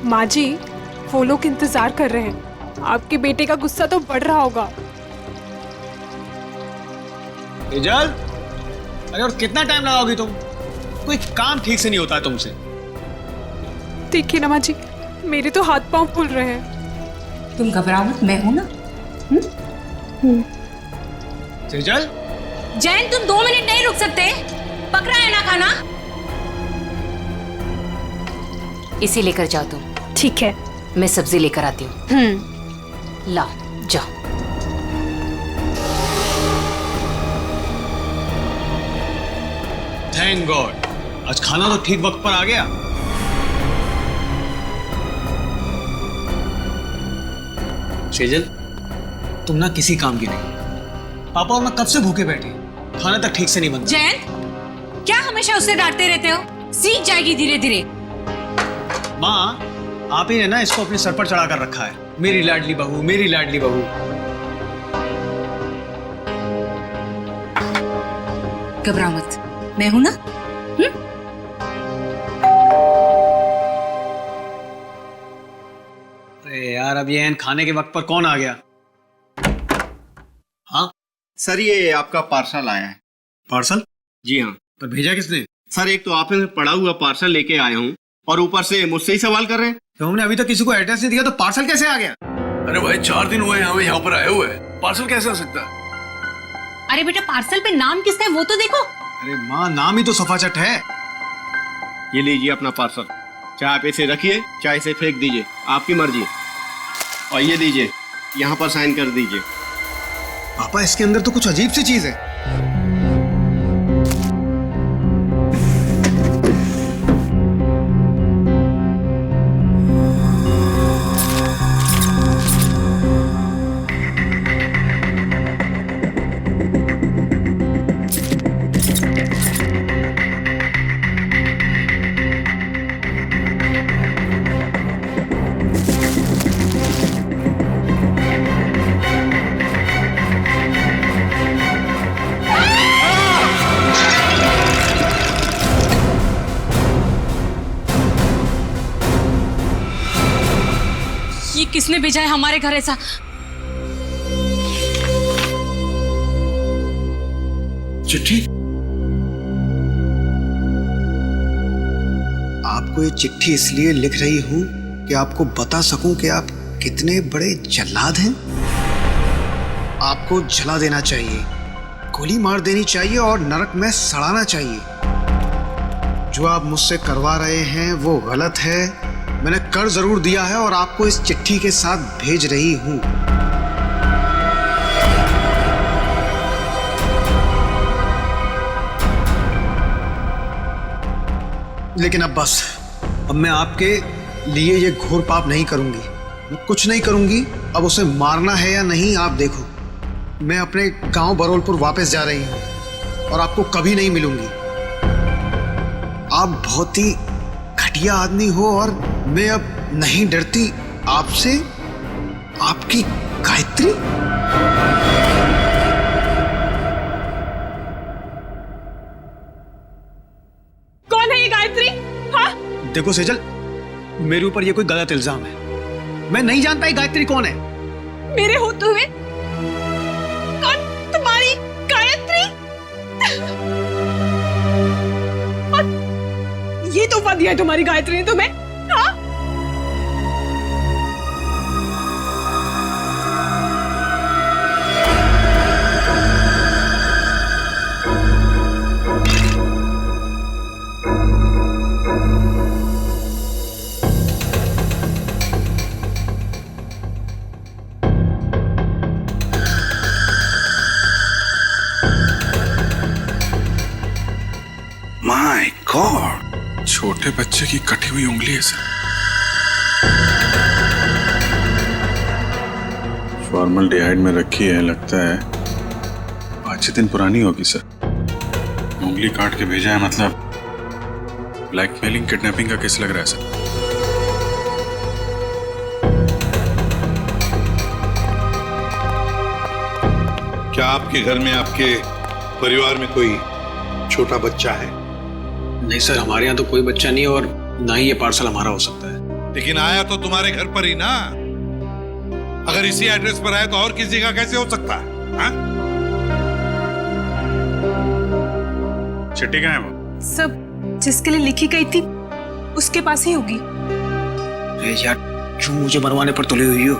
माँ जी, वो लोग इंतजार कर रहे हैं। आपके बेटे का गुस्सा तो बढ़ रहा होगा। तेजल, अरे और कितना टाइम लगाओगी तुम? कोई काम ठीक से नहीं होता है तुमसे। देखिए ना माँ जी, मेरे तो हाथ पांव फूल रहे हैं। तुम घबराओ मत, मैं हूं ना। तेजल, जैन तुम 2 मिनट नहीं रुक सकते? पकड़ा है ना खाना? इसे लेकर जाओ तुम। ठीक है, मैं सब्जी लेकर आती हूँ। लाओ जाओ। थैंक गॉड, आज खाना तो ठीक वक्त पर आ गया। तेजल, तुम ना किसी काम की नहीं। पापा और मैं कब से भूखे बैठे, खाना तक ठीक से नहीं बनता। जैन, क्या हमेशा उसे डांटते रहते हो? सीख जाएगी धीरे धीरे। माँ, आप ही ने ना इसको अपने सर पर चढ़ा कर रखा है। मेरी लाडली बहू, मेरी लाडली बहू। घबराओ मत, मैं हूं ना। अरे यार, अब ये खाने के वक्त पर कौन आ गया? हाँ सर, ये आपका पार्सल आया है। पार्सल? जी हाँ पर भेजा किसने? सर, एक तो आपने पड़ा हुआ पार्सल लेके आया हूँ और ऊपर से मुझसे ही सवाल कर रहे हैं। तो हमने अभी तक किसी को एड्रेस नहीं दिया, तो पार्सल कैसे आ गया? अरे भाई, 4 दिन हुए हमें यहाँ पर आए हुए, पार्सल कैसे आ सकता है? अरे बेटा, पार्सल पे नाम किसका है वो तो देखो। अरे माँ, नाम ही तो सफाचट है। ये लीजिए अपना पार्सल। चाहे आप इसे रखिए, चाहे इसे फेंक दीजिए, आपकी मर्जी। और ये लीजिए, यहाँ पर साइन कर दीजिए। पापा, इसके अंदर तो कुछ अजीब सी चीज है। ये किसने भेजा है हमारे घर ऐसा? चिट्ठी? आपको ये चिट्ठी इसलिए लिख रही हूं कि आपको बता सकूं कि आप कितने बड़े जल्लाद हैं। आपको जला देना चाहिए, गोली मार देनी चाहिए और नरक में सड़ाना चाहिए। जो आप मुझसे करवा रहे हैं वो गलत है। मैंने कर जरूर दिया है और आपको इस चिट्ठी के साथ भेज रही हूं। लेकिन अब बस, अब मैं आपके लिए ये घोर पाप नहीं करूंगी। मैं कुछ नहीं करूंगी। अब उसे मारना है या नहीं आप देखो। मैं अपने गांव बरोलपुर वापस जा रही हूं और आपको कभी नहीं मिलूंगी। आप बहुत ही घटिया आदमी हो और मैं अब नहीं डरती आपसे। आपकी गायत्री। कौन है ये गायत्री? हाँ? देखो सेजल, मेरे ऊपर ये कोई गलत इल्जाम है। मैं नहीं जानता ये गायत्री कौन है। मेरे होते हुए कौन तुम्हारी गायत्री? और ये तोहफा दिया है तुम्हारी गायत्री ने तुम्हें? हाँ? माय गॉड, छोटे बच्चे की कटी हुई उंगली है सर। फॉर्मल्डिहाइड में रखी है, लगता है 5-6 दिन पुरानी होगी सर। उंगली काट के भेजा है, मतलब ब्लैकमेलिंग किडनैपिंग का केस लग रहा है सर। क्या आपके घर में, आपके परिवार में कोई छोटा बच्चा है? नहीं सर, हमारे यहाँ तो कोई बच्चा नहीं और ना ही ये पार्सल हमारा हो सकता है। लेकिन आया तो तुम्हारे घर पर ही ना। अगर इसी एड्रेस पर आया तो और किसी का कैसे हो सकता है? हाँ? चिट्ठी कहाँ है वो? सब जिसके लिए लिखी गई थी उसके पास ही होगी। अरे यार, क्यों मुझे मरवाने पर तुले हुई हो?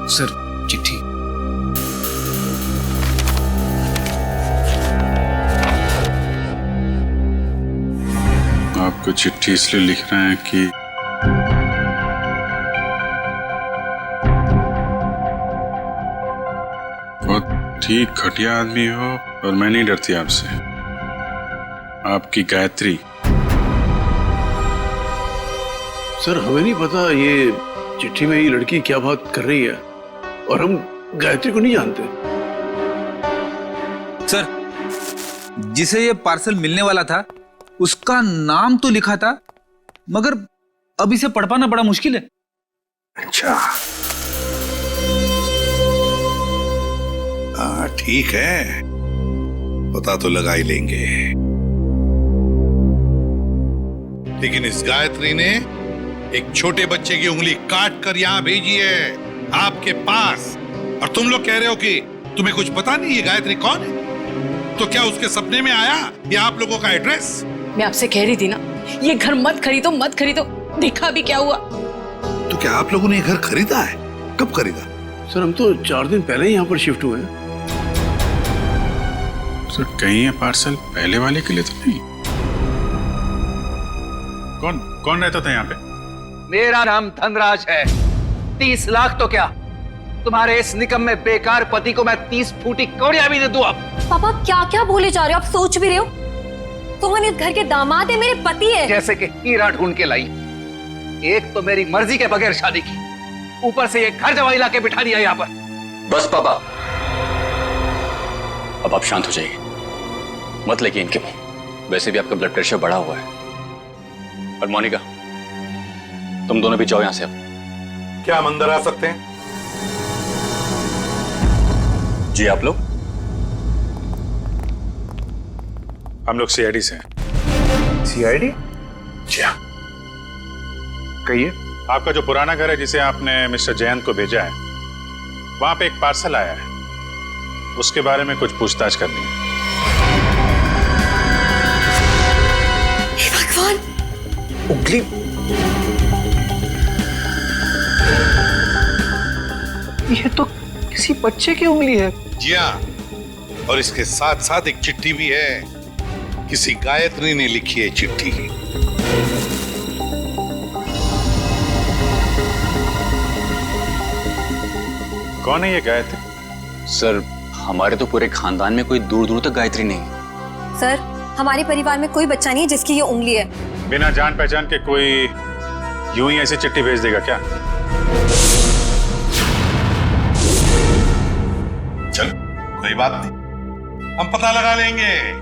सर, चिट्ठी। आपको चिट्ठी इसलिए लिख रहे हैं कि बहुत ठीक घटिया आदमी हो, और मैं नहीं डरती आपसे। आपकी गायत्री। सर, हमें नहीं पता ये चिट्ठी में ये लड़की क्या बात कर रही है, और हम गायत्री को नहीं जानते। सर, जिसे ये पार्सल मिलने वाला था उसका नाम तो लिखा था, मगर अब इसे पढ़ पाना बड़ा मुश्किल है। अच्छा, हाँ ठीक है, पता तो लगा ही लेंगे। लेकिन इस गायत्री ने एक छोटे बच्चे की उंगली काट कर यहां भेजी है आपके पास, और तुम लोग कह रहे हो कि तुम्हें कुछ पता नहीं ये गायत्री कौन है। तो क्या उसके सपने में आया ये आप लोगों का एड्रेस? मैं आपसे कह रही थी ना, ये घर मत खरीदो मत खरीदो, देखा भी क्या हुआ। तो क्या आप लोगों ने ये घर खरीदा है? कब खरीदा? सर, हम तो 4 दिन पहले ही यहाँ पर शिफ्ट हुए हैं। सर, कहीं ये पार्सल पहले वाले के लिए तो नहीं? कौन रहता था यहाँ पे? मेरा नाम धनराज है। 30 लाख तो क्या, तुम्हारे इस निकम्मे बेकार पति को मैं 30 फूटी कौड़ियां भी दे दूं। अब पापा क्या क्या बोले जा रहे हो? आप सोच भी रहे हो कौन इस घर के दामाद है? मेरे पति है। जैसे कि हीरा ढूंढ के लाई। एक तो मेरी मर्जी के बगैर शादी की, ऊपर से ये घर जवाई लाके बिठा दिया यहाँ पर। बस पापा, अब आप शांत हो जाइए, मत लेके इनके मुंह। वैसे भी आपका ब्लड प्रेशर बढ़ा हुआ है। और मोनिका, तुम दोनों भी जाओ यहां से। अब क्या हम अंदर आ सकते हैं? जी आप लोग? हम लोग सीआईडी से हैं। सीआईडी? जी हाँ। कहिए। आपका जो पुराना घर है जिसे आपने मिस्टर जयंत को भेजा है, वहां पे एक पार्सल आया है, उसके बारे में कुछ पूछताछ करनी है। भगवान, उंगली ये तो किसी बच्चे की उंगली है। जी हाँ, और इसके साथ साथ एक चिट्ठी भी है। किसी गायत्री ने लिखी है चिट्ठी। कौन है ये गायत्री? सर, हमारे तो पूरे खानदान में कोई दूर दूर तक गायत्री नहीं है। सर, हमारे परिवार में कोई बच्चा नहीं है जिसकी ये उंगली है। बिना जान पहचान के कोई यूं ही ऐसी चिट्ठी भेज देगा क्या? चल, कोई बात नहीं, हम पता लगा लेंगे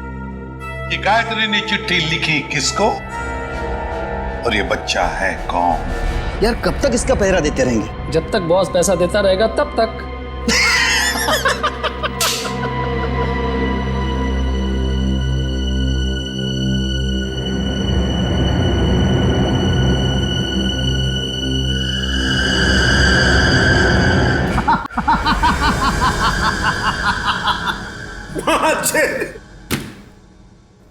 कि गायत्री ने चिट्ठी लिखी किसको और ये बच्चा है कौन। यार, कब तक इसका पहरा देते रहेंगे? जब तक बॉस पैसा देता रहेगा तब तक।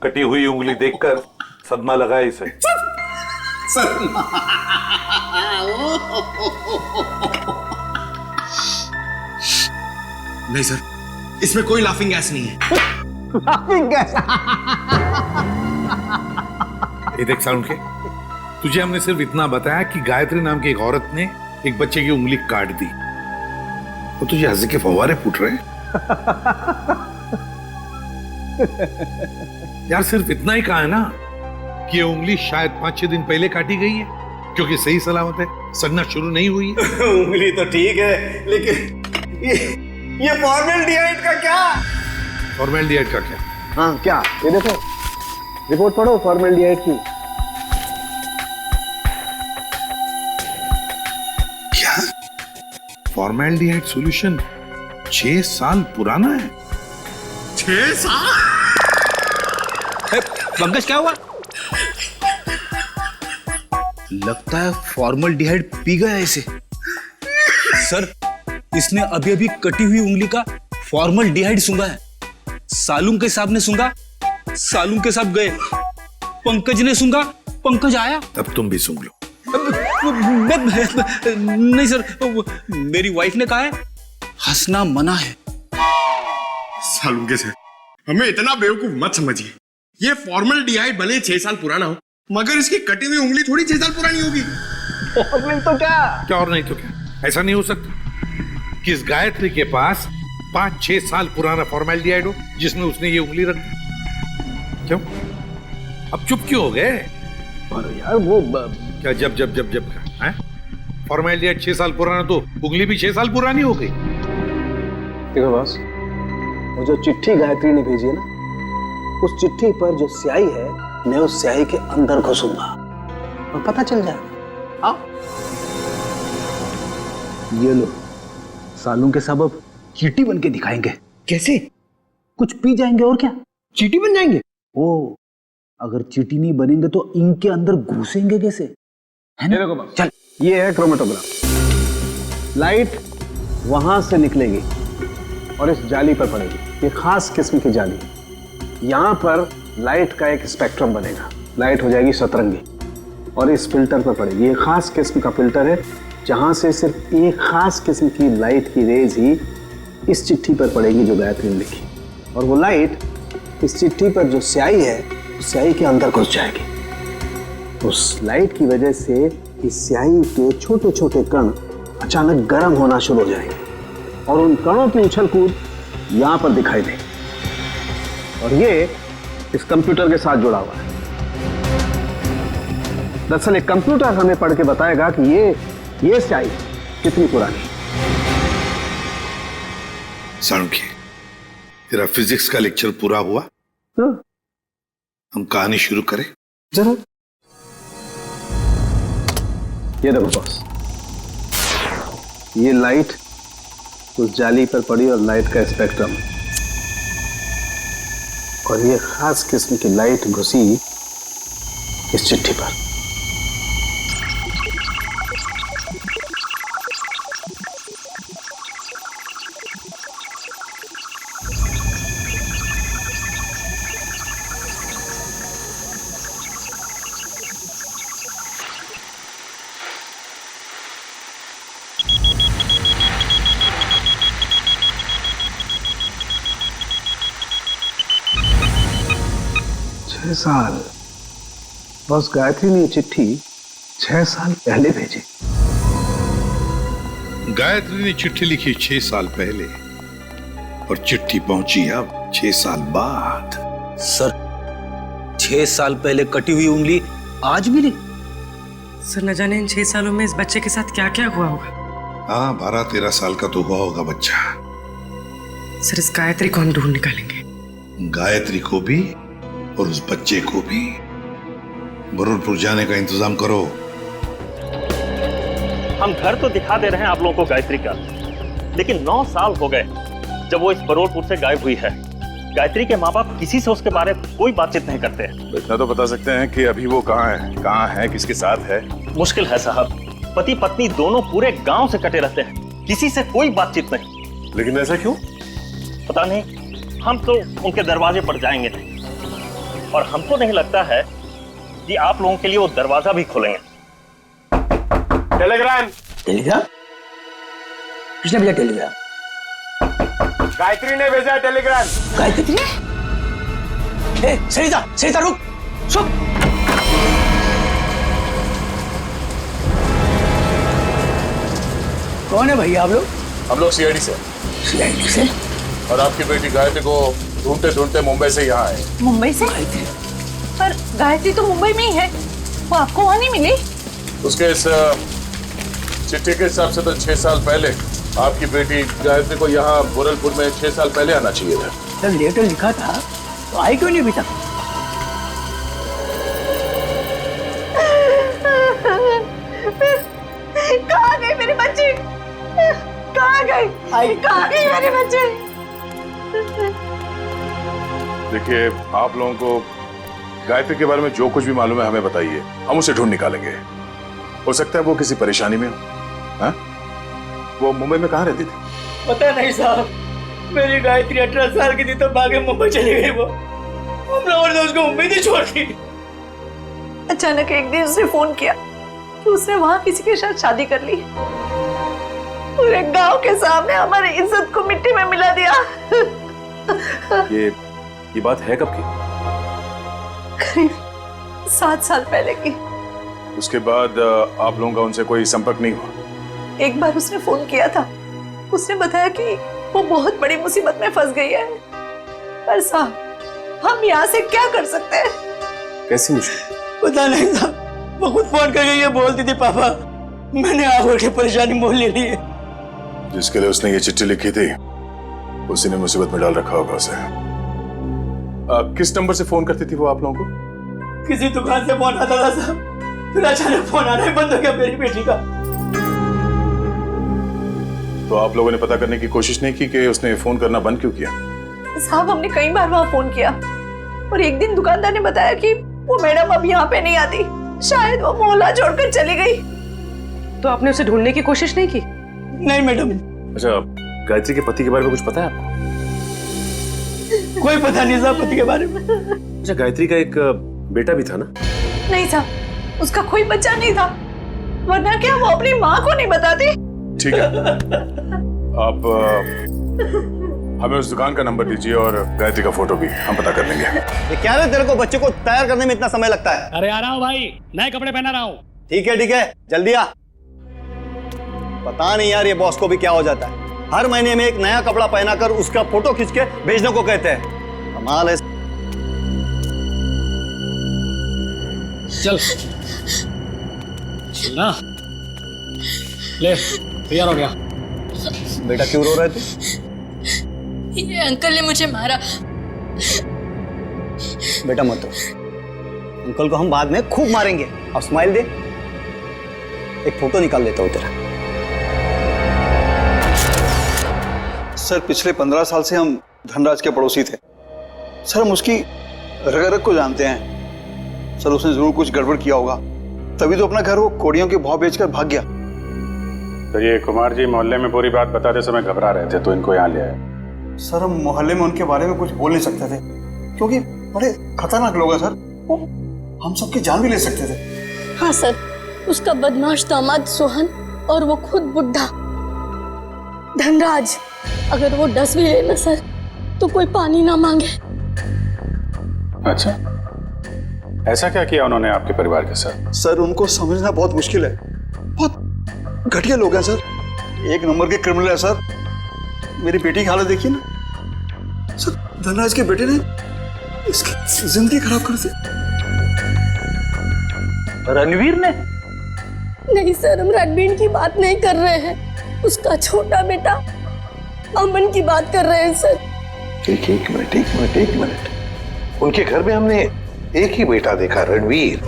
कटी हुई उंगली देखकर सदमा लगा इसे। नहीं सर, इसमें कोई लाफिंग गैस नहीं है। ये देख साउंड के, तुझे हमने सिर्फ इतना बताया कि गायत्री नाम की एक औरत ने एक बच्चे की उंगली काट दी, तो तुझे हंसी के फव्वारे फूट रहे हैं। यार, सिर्फ इतना ही कहा है ना कि ये उंगली शायद 5-6 दिन पहले काटी गई है, क्योंकि सही सलामत है, सड़ना शुरू नहीं हुई है। उंगली तो ठीक है, लेकिन ये फॉर्मेल्डिहाइड का क्या? फॉर्मेल्डिहाइड का क्या? हाँ, क्या? ये देखो, रिपोर्ट पढ़ो फॉर्मेल्डिहाइड की। क्या? फॉर्मेल्डिहाइड सॉल्यूशन 6 साल पुराना है? 6 साल? पंकज, क्या हुआ? लगता है फॉर्मल्डिहाइड पी गया इसे। सर, इसने अभी अभी कटी हुई उंगली का फॉर्मल्डिहाइड सूंघा है। सालूम के साहब ने सूंघा, सालूम के साहब गए। पंकज ने सूंघा, पंकज आया। अब तुम भी सूंघ लो। नहीं सर, मेरी वाइफ ने कहा है हंसना मना है। सालूम के साथ हमें इतना बेवकूफ मत समझिए। ये फॉर्मल्डिहाइड भले 6 साल पुराना हो, मगर इसकी कटी हुई उंगली थोड़ी 6 साल पुरानी होगी। और नहीं तो क्या और नहीं तो क्या? ऐसा नहीं हो सकता कि इस गायत्री के पास 5-6 साल पुराना फॉर्मल्डिहाइड हो जिसमें उसने ये उंगली रख दी। क्यों? अब चुप क्यों हो गए? और यार वो क्या जब है? फॉर्मल्डिहाइड 6 साल पुराना तो उंगली भी 6 साल पुरानी हो गई। देखो बॉस, वो जो चिट्ठी गायत्री ने भेजी है ना, उस चिट्ठी पर जो स्याही है, मैं उस स्याही के अंदर घुसूंगा और पता चल जाएगा। आओ, ये लो, सालूम के साहब अब चींटी बन के दिखाएंगे। कैसे? कुछ पी जाएंगे और क्या, चींटी बन जाएंगे। ओ, अगर चींटी नहीं बनेंगे तो इनके अंदर घुसेंगे कैसे, है ना? देखो चल, ये है क्रोमेटोग्राफ। लाइट वहां से निकलेगी और इस जाली पर पड़ेगी। ये खास किस्म की जाली। यहाँ पर लाइट का एक स्पेक्ट्रम बनेगा। लाइट हो जाएगी सतरंगी और इस फिल्टर पर पड़ेगी। ये खास किस्म का फिल्टर है जहाँ से सिर्फ एक खास किस्म की लाइट की रेज ही इस चिट्ठी पर पड़ेगी जो गायत्री ने लिखी। और वो लाइट इस चिट्ठी पर जो स्याही है, उस स्याही के अंदर घुस जाएगी। उस लाइट की वजह से इस स्याही के छोटे छोटे कण अचानक गर्म होना शुरू हो जाएंगे और उन कणों की उछल कूद यहाँ पर दिखाई देगी। और ये इस कंप्यूटर के साथ जुड़ा हुआ है। दरअसल एक कंप्यूटर हमें पढ़ के बताएगा कि ये स्याही कितनी पुरानी। साणुखी, तेरा फिजिक्स का लेक्चर पूरा हुआ? हम कहानी शुरू करें? जरूर। ये देखो बॉस, ये लाइट उस जाली पर पड़ी और लाइट का स्पेक्ट्रम, और ये खास किस्म की लाइट घुसी इस चिट्ठी पर। साल बस गायत्री ने चिट्ठी 6 साल पहले भेजी। गायत्री ने चिट्ठी लिखी 6 साल पहले और चिट्ठी पहुंची अब 6 साल बाद। सर, 6 साल पहले कटी हुई उंगली आज भी नहीं। सर, न जाने इन 6 सालों में इस बच्चे के साथ क्या क्या हुआ होगा। हाँ, 12-13 साल का तो हुआ होगा बच्चा। सर, इस गायत्री को हम ढूंढ निकालेंगे। गायत्री को भी और उस बच्चे को भी। बरूरपुर जाने का इंतजाम करो। हम घर तो दिखा दे रहे हैं आप लोगों को गायत्री का, लेकिन 9 साल हो गए जब वो इस बरूरपुर से गायब हुई है। गायत्री के माँ बाप किसी से उसके बारे में कोई बातचीत नहीं करते हैं। इतना तो बता सकते हैं कि अभी वो कहाँ है, किसके साथ है? मुश्किल है साहब, पति पत्नी दोनों पूरे गांव से कटे रहते हैं, किसी से कोई बातचीत नहीं। लेकिन ऐसा क्यों? पता नहीं, हम तो उनके दरवाजे पर जाएंगे नहीं, और हमको नहीं लगता है कि आप लोगों के लिए वो दरवाजा भी खोलेंगे। टेलीग्राम किसने भेजा? टेलीग्राम गायत्री ने भेजा। टेलीग्राम गायत्री ने? सरिता रुक, सुन। कौन है भैया आप लोग? हम लोग सीआईडी से। सीआईडी से? और आपकी बेटी गायत्री को ढूंढते ढूंढते मुंबई से यहाँ आए। मुंबई से? पर गायत्री तो मुंबई में ही है, वो आपको वहां नहीं मिली? उसके इस चिट्ठी के हिसाब से तो 6 साल पहले आपकी बेटी गायत्री को यहाँ बुरलपुर में 6 साल पहले आना चाहिए था। जब लेटर लिखा था तो आई क्यों नहीं अभी तक? कहाँ गए मेरे बच्चे? कहाँ गए मेरे बच्चे? देखिए, आप लोगों को गायत्री के बारे में जो कुछ भी मालूम है हमें बताइए, हम उसे ढूंढ निकालेंगे। हो सकता है वो किसी परेशानी में हो। हाँ? वो मुंबई में कहाँ रहती थी? पता नहीं साहब, मेरी गायत्री 18 साल की थी तो भागे मुंबई चली गई। वो हम लोगों ने उसको मुंबई नहीं छोड़ दी। अचानक एक दिन उसने फोन किया कि उसने वहां किसी के साथ शादी कर ली। पूरे गांव के सामने हमारी इज्जत को मिट्टी में मिला दिया। ये बात है कब की? करीब 7 साल पहले की। उसके बाद आप लोगों का उनसे कोई संपर्क नहीं हुआ? एक बार उसने फोन किया था। उसने बताया कि वो बहुत बड़ी मुसीबत में फंस गई है। पर साहब, हम यहाँ से क्या कर सकते हैं? कैसी मुश्किल? पता नहीं साहब, वो खुद फोन करके ये बोलती थी, पापा मैंने आगे की परेशानी मोल ले ली है। जिसके लिए उसने ये चिट्ठी लिखी थी उसी ने मुसीबत में डाल रखा होगा उसे। किस नंबर से फोन करती थी वो आप लोगों को? किसी दुकान से फोन आता था साहब, फिर अचानक फोन आना ही बंद हो गया मेरी बेटी का। तो आप लोगों ने पता करने की कोशिश नहीं की कि उसने फोन करना बंद क्यों किया? साहब, हमने कई बार वहां फोन किया और एक दिन दुकानदार ने बताया कि वो मैडम अब यहाँ पे नहीं आती, शायद वो मोहल्ला छोड़कर चली गई। तो आपने उसे ढूंढने की कोशिश नहीं की? नहीं मैडम। अच्छा, गायत्री के पति के बारे में कुछ पता है आपको? कोई पता नहीं साहब पति के बारे में। अच्छा, गायत्री का एक बेटा भी था ना? नहीं था, उसका कोई बच्चा नहीं था, वरना क्या वो अपनी माँ को नहीं बताती? ठीक है, आप हमें उस दुकान का नंबर दीजिए और गायत्री का फोटो भी, हम पता कर लेंगे। ये क्या है तेरे को बच्चे को तैयार करने में इतना समय लगता है? अरे आ रहा हूँ भाई, नए कपड़े पहना रहा हूँ। ठीक है, जल्दी आ। पता नहीं यार ये बॉस को भी क्या हो जाता है, हर महीने में एक नया कपड़ा पहनाकर उसका फोटो खींच के भेजने को कहते हैं। कमाल है। चल ना, ले तैयार हो गया। बेटा क्यों रो रहा है तू? ये अंकल ने मुझे मारा। बेटा मत रो, अंकल को हम बाद में खूब मारेंगे। अब स्माइल दे, एक फोटो निकाल लेता हूं तेरा। सर पिछले 15 साल से हम धनराज के पड़ोसी थे। सर हम उसकी रग रग को जानते हैं। सर उसने जरूर कुछ गड़बड़ किया होगा, तभी तो अपना घर वो कोड़ियों के भाव बेचकर भाग गया। तो ये कुमार जी मोहल्ले में पूरी बात बताते समय घबरा रहे थे तो इनको यहाँ ले आए। सर हम मोहल्ले में उनके बारे में कुछ बोल नहीं सकते थे क्योंकि बड़े खतरनाक लोग हैं सर, वो हम सबकी जान भी ले सकते थे। हाँ सर, उसका बदमाश दामाद सोहन और वो खुद बुढ़ा धनराज, अगर वो डस भी ले ना सर तो कोई पानी ना मांगे। अच्छा, ऐसा क्या किया उन्होंने आपके परिवार के साथ? सर उनको समझना बहुत मुश्किल है, बहुत घटिया लोग हैं सर, एक नंबर के क्रिमिनल है सर। मेरी बेटी की हालत देखिए ना सर, धनराज के बेटे ने इसकी जिंदगी खराब कर दी। रणवीर ने? नहीं सर, हम रणवीर की बात नहीं कर रहे हैं, उसका छोटा बेटा अमन की बात कर रहे हैं सर। एक मिनट। उनके घर में हमने एक ही बेटा देखा, रणवीर,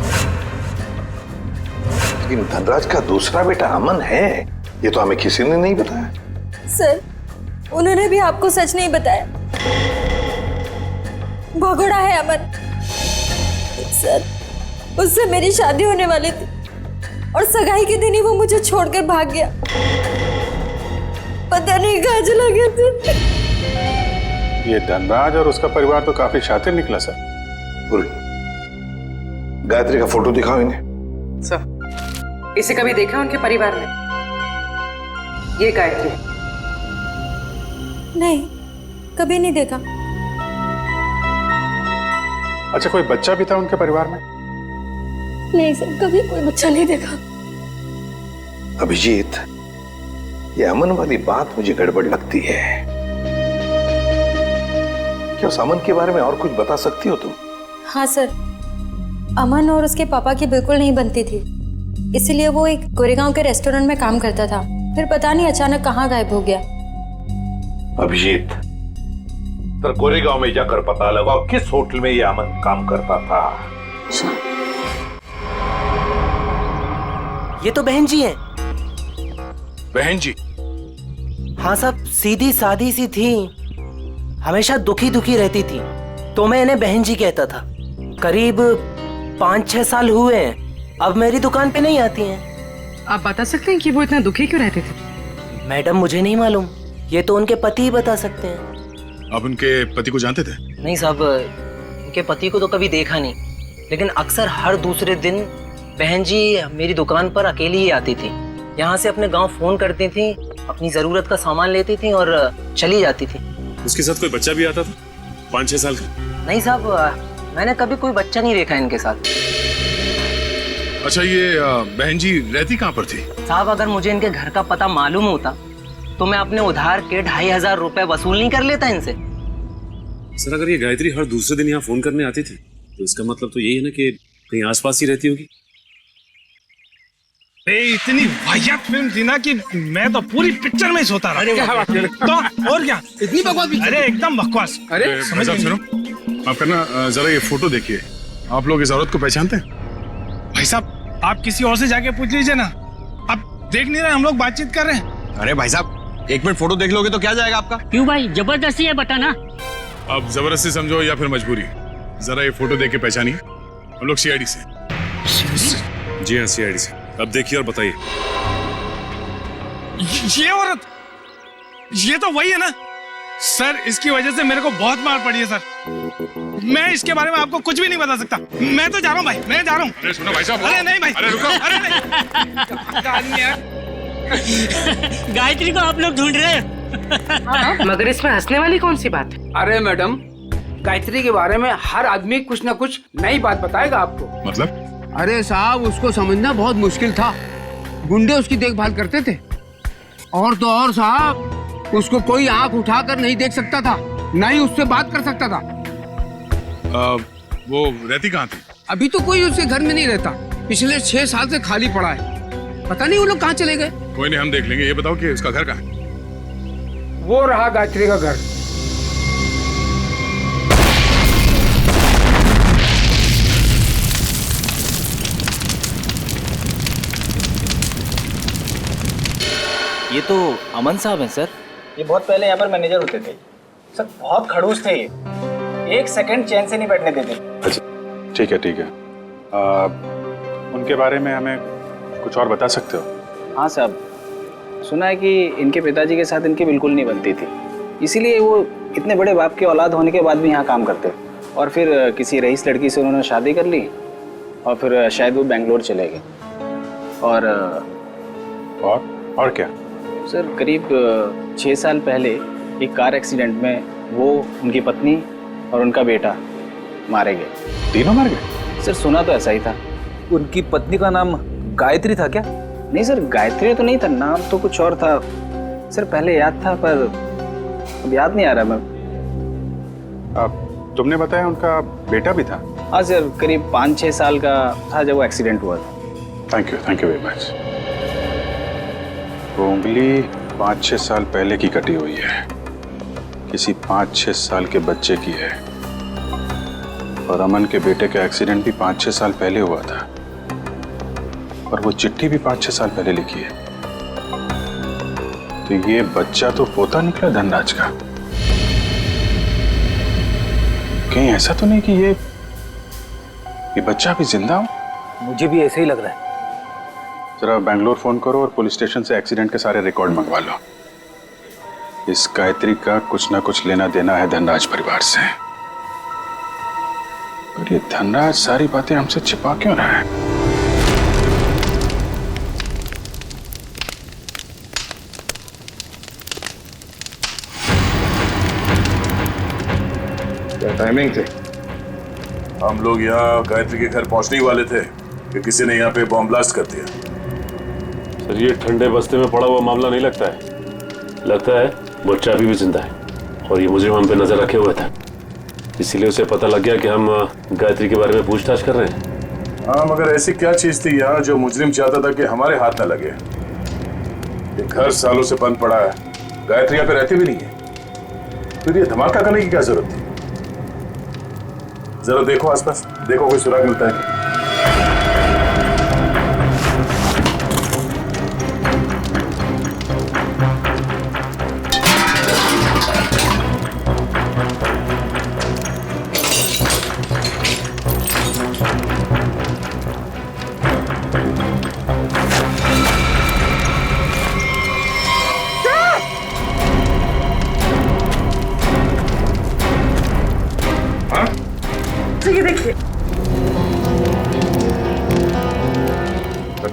लेकिन धनराज का दूसरा बेटा अमन है, ये तो हमें किसी ने नहीं बताया। सर, उन्होंने भी आपको सच नहीं बताया। भगोड़ा है अमन। सर, उससे मेरी शादी होने वाली थी और सगाई के दिन ही वो मुझे छोड़कर भाग गया। पता नहीं कहाँ चला गया था। ये धनराज और उसका परिवार तो काफी शातिर निकला सर। गायत्री का फोटो दिखाओ इन्हें। सर, इसे कभी देखा उनके परिवार में? ये गायत्री? नहीं, कभी नहीं देखा। अच्छा, कोई बच्चा भी था उनके परिवार में? नहीं सर, कभी कोई बच्चा नहीं देखा। अभिजीत, ये अमन वाली बात मुझे गड़बड़ लगती है। क्या उस अमन के बारे में और कुछ बता सकती हो तुम? हाँ सर, अमन और उसके पापा की बिल्कुल नहीं बनती थी, इसलिए वो एक गोरेगांव के रेस्टोरेंट में काम करता था, फिर पता नहीं अचानक कहाँ गायब हो गया। अभिजीत, तो गोरेगांव में जाकर पता लगाओ किस होटल में ये अमन काम करता था। ये तो बहन जी हैं। बहन जी? हाँ साहब, सीधी सादी सी थी, हमेशा दुखी दुखी रहती थी, तो मैं इन्हें बहन जी कहता था। करीब 5-6 साल हुए हैं, अब मेरी दुकान पे नहीं आती हैं। आप बता सकते हैं कि वो इतना दुखी क्यों रहते थे? मैडम मुझे नहीं मालूम, ये तो उनके पति ही बता सकते हैं। आप उनके पति को जानते थे? नहीं साहब, उनके पति को तो कभी देखा नहीं, लेकिन अक्सर हर दूसरे दिन बहन जी मेरी दुकान पर अकेली ही आती थी। यहाँ से अपने गांव फोन करती थी, अपनी जरूरत का सामान लेती थी और चली जाती थी। उसके साथ कोई बच्चा भी आता था 5-6 साल का? नहीं साहब, मैंने कभी कोई बच्चा नहीं देखा इनके साथ। अच्छा, ये बहन जी रहती कहाँ पर थी? साहब अगर मुझे इनके घर का पता मालूम होता तो मैं अपने उधार के 2500 रुपए वसूल नहीं कर लेता इनसे। सर, अगर ये गायत्री हर दूसरे दिन यहाँ फोन करने आती थी तो इसका मतलब तो यही है ना कि कहीं आसपास ही रहती होगी। इतनी वाहियात फिल्म थी ना कि मैं तो पूरी पिक्चर में ही सोता रहा। अरे क्या बात कर, तो और क्या, इतनी बकवास? अरे एकदम बकवास। अरे भाई साहब सुनो, आप करना जरा ये फोटो देखिए। आप लोग इस औरत को पहचानते हैं? भाई साहब आप किसी और से जाके पूछ लीजिए ना, आप देख नहीं रहे हम लोग बातचीत कर रहे हैं। अरे भाई साहब 1 मिनट फोटो देख लोगे तो क्या जाएगा आपका? क्यों भाई, जबरदस्ती है बताना। आप जबरदस्ती समझो या फिर मजबूरी, जरा ये फोटो देख के पहचानिए। हम लोग सीआईडी से। जी हाँ, सीआईडी से। अब देखिए और बताइए। ये औरत, ये तो वही है ना सर। इसकी वजह से मेरे को बहुत मार पड़ी है सर। मैं इसके बारे में आपको कुछ भी नहीं बता सकता। मैं तो जा रहा हूँ भाई, मैं जा रहा हूँ। अरे सुनो भाई साहब। अरे नहीं भाई, अरे रुको। अरे नहीं। गायत्री को आप लोग ढूंढ रहे हैं। मगर इसमें हंसने वाली कौन सी बात है? अरे मैडम, गायत्री के बारे में हर आदमी कुछ न कुछ नई बात बताएगा आपको। मतलब? अरे साहब उसको समझना बहुत मुश्किल था। गुंडे उसकी देखभाल करते थे, और तो और साहब उसको कोई आंख उठाकर नहीं देख सकता था, न ही उससे बात कर सकता था। वो रहती कहाँ थी? अभी तो कोई उसके घर में नहीं रहता, पिछले 6 साल से खाली पड़ा है। पता नहीं वो लोग कहाँ चले गए। कोई नहीं, हम देख लेंगे। ये बताओ कि उसका घर कहाँ है? वो रहा गायत्री का घर। ये तो अमन साहब हैं सर। ये बहुत पहले यहाँ पर मैनेजर होते थे सर। बहुत खड़ूस थे ये, 1 सेकंड चैन से नहीं बैठने देते। अच्छा ठीक है ठीक है। उनके बारे में हमें कुछ और बता सकते हो? हाँ साहब, सुना है कि इनके पिताजी के साथ इनकी बिल्कुल नहीं बनती थी, इसीलिए वो इतने बड़े बाप की औलाद होने के बाद भी यहाँ काम करते। और फिर किसी रईस लड़की से उन्होंने शादी कर ली और फिर शायद वो बेंगलोर चले गए। और क्या सर, करीब 6 साल पहले एक कार एक्सीडेंट में वो, उनकी पत्नी और उनका बेटा मारे गए। तीनों मार गए? सर सुना तो ऐसा ही था। उनकी पत्नी का नाम गायत्री था क्या? नहीं सर, गायत्री तो नहीं था, नाम तो कुछ और था सर। पहले याद था पर अब याद नहीं आ रहा। मैं तुमने बताया उनका बेटा भी था? हाँ सर, करीब 5-6 साल का था जब वो एक्सीडेंट हुआ था। Thank you very much. वो उंगली 5-6 साल पहले की कटी हुई है, किसी 5-6 साल के बच्चे की है, और अमन के बेटे का एक्सीडेंट भी 5-6 साल पहले हुआ था, और वो चिट्ठी भी 5-6 साल पहले लिखी है। तो ये बच्चा तो पोता निकला धनराज का। कहीं ऐसा तो नहीं कि ये बच्चा भी जिंदा हो? मुझे भी ऐसे ही लग रहा है। जरा बेंगलोर फोन करो और पुलिस स्टेशन से एक्सीडेंट के सारे रिकॉर्ड मंगवा लो। इस गायत्री का कुछ ना कुछ लेना देना है धनराज परिवार से। पर ये धनराज सारी बातें हमसे छिपा क्यों रहा है? क्या टाइमिंग थे? हम लोग यहाँ गायत्री के घर पहुंचने ही वाले थे कि किसी ने यहाँ पे बॉम्ब ब्लास्ट कर दिया। सर, ये ठंडे बस्ते में पड़ा हुआ मामला नहीं लगता है। लगता है बच्चा अभी भी जिंदा है और ये मुजरिम हम पे नजर रखे हुए था, इसीलिए उसे पता लग गया कि हम गायत्री के बारे में पूछताछ कर रहे हैं। हाँ, मगर ऐसी क्या चीज थी यहाँ जो मुजरिम चाहता था कि हमारे हाथ न लगे? ये घर सालों से बंद पड़ा है, गायत्री यहाँ पे रहती भी नहीं है, फिर ये धमाका करने की क्या जरूरत थी? जरा देखो आसपास, देखो कोई सुराग मिलता है।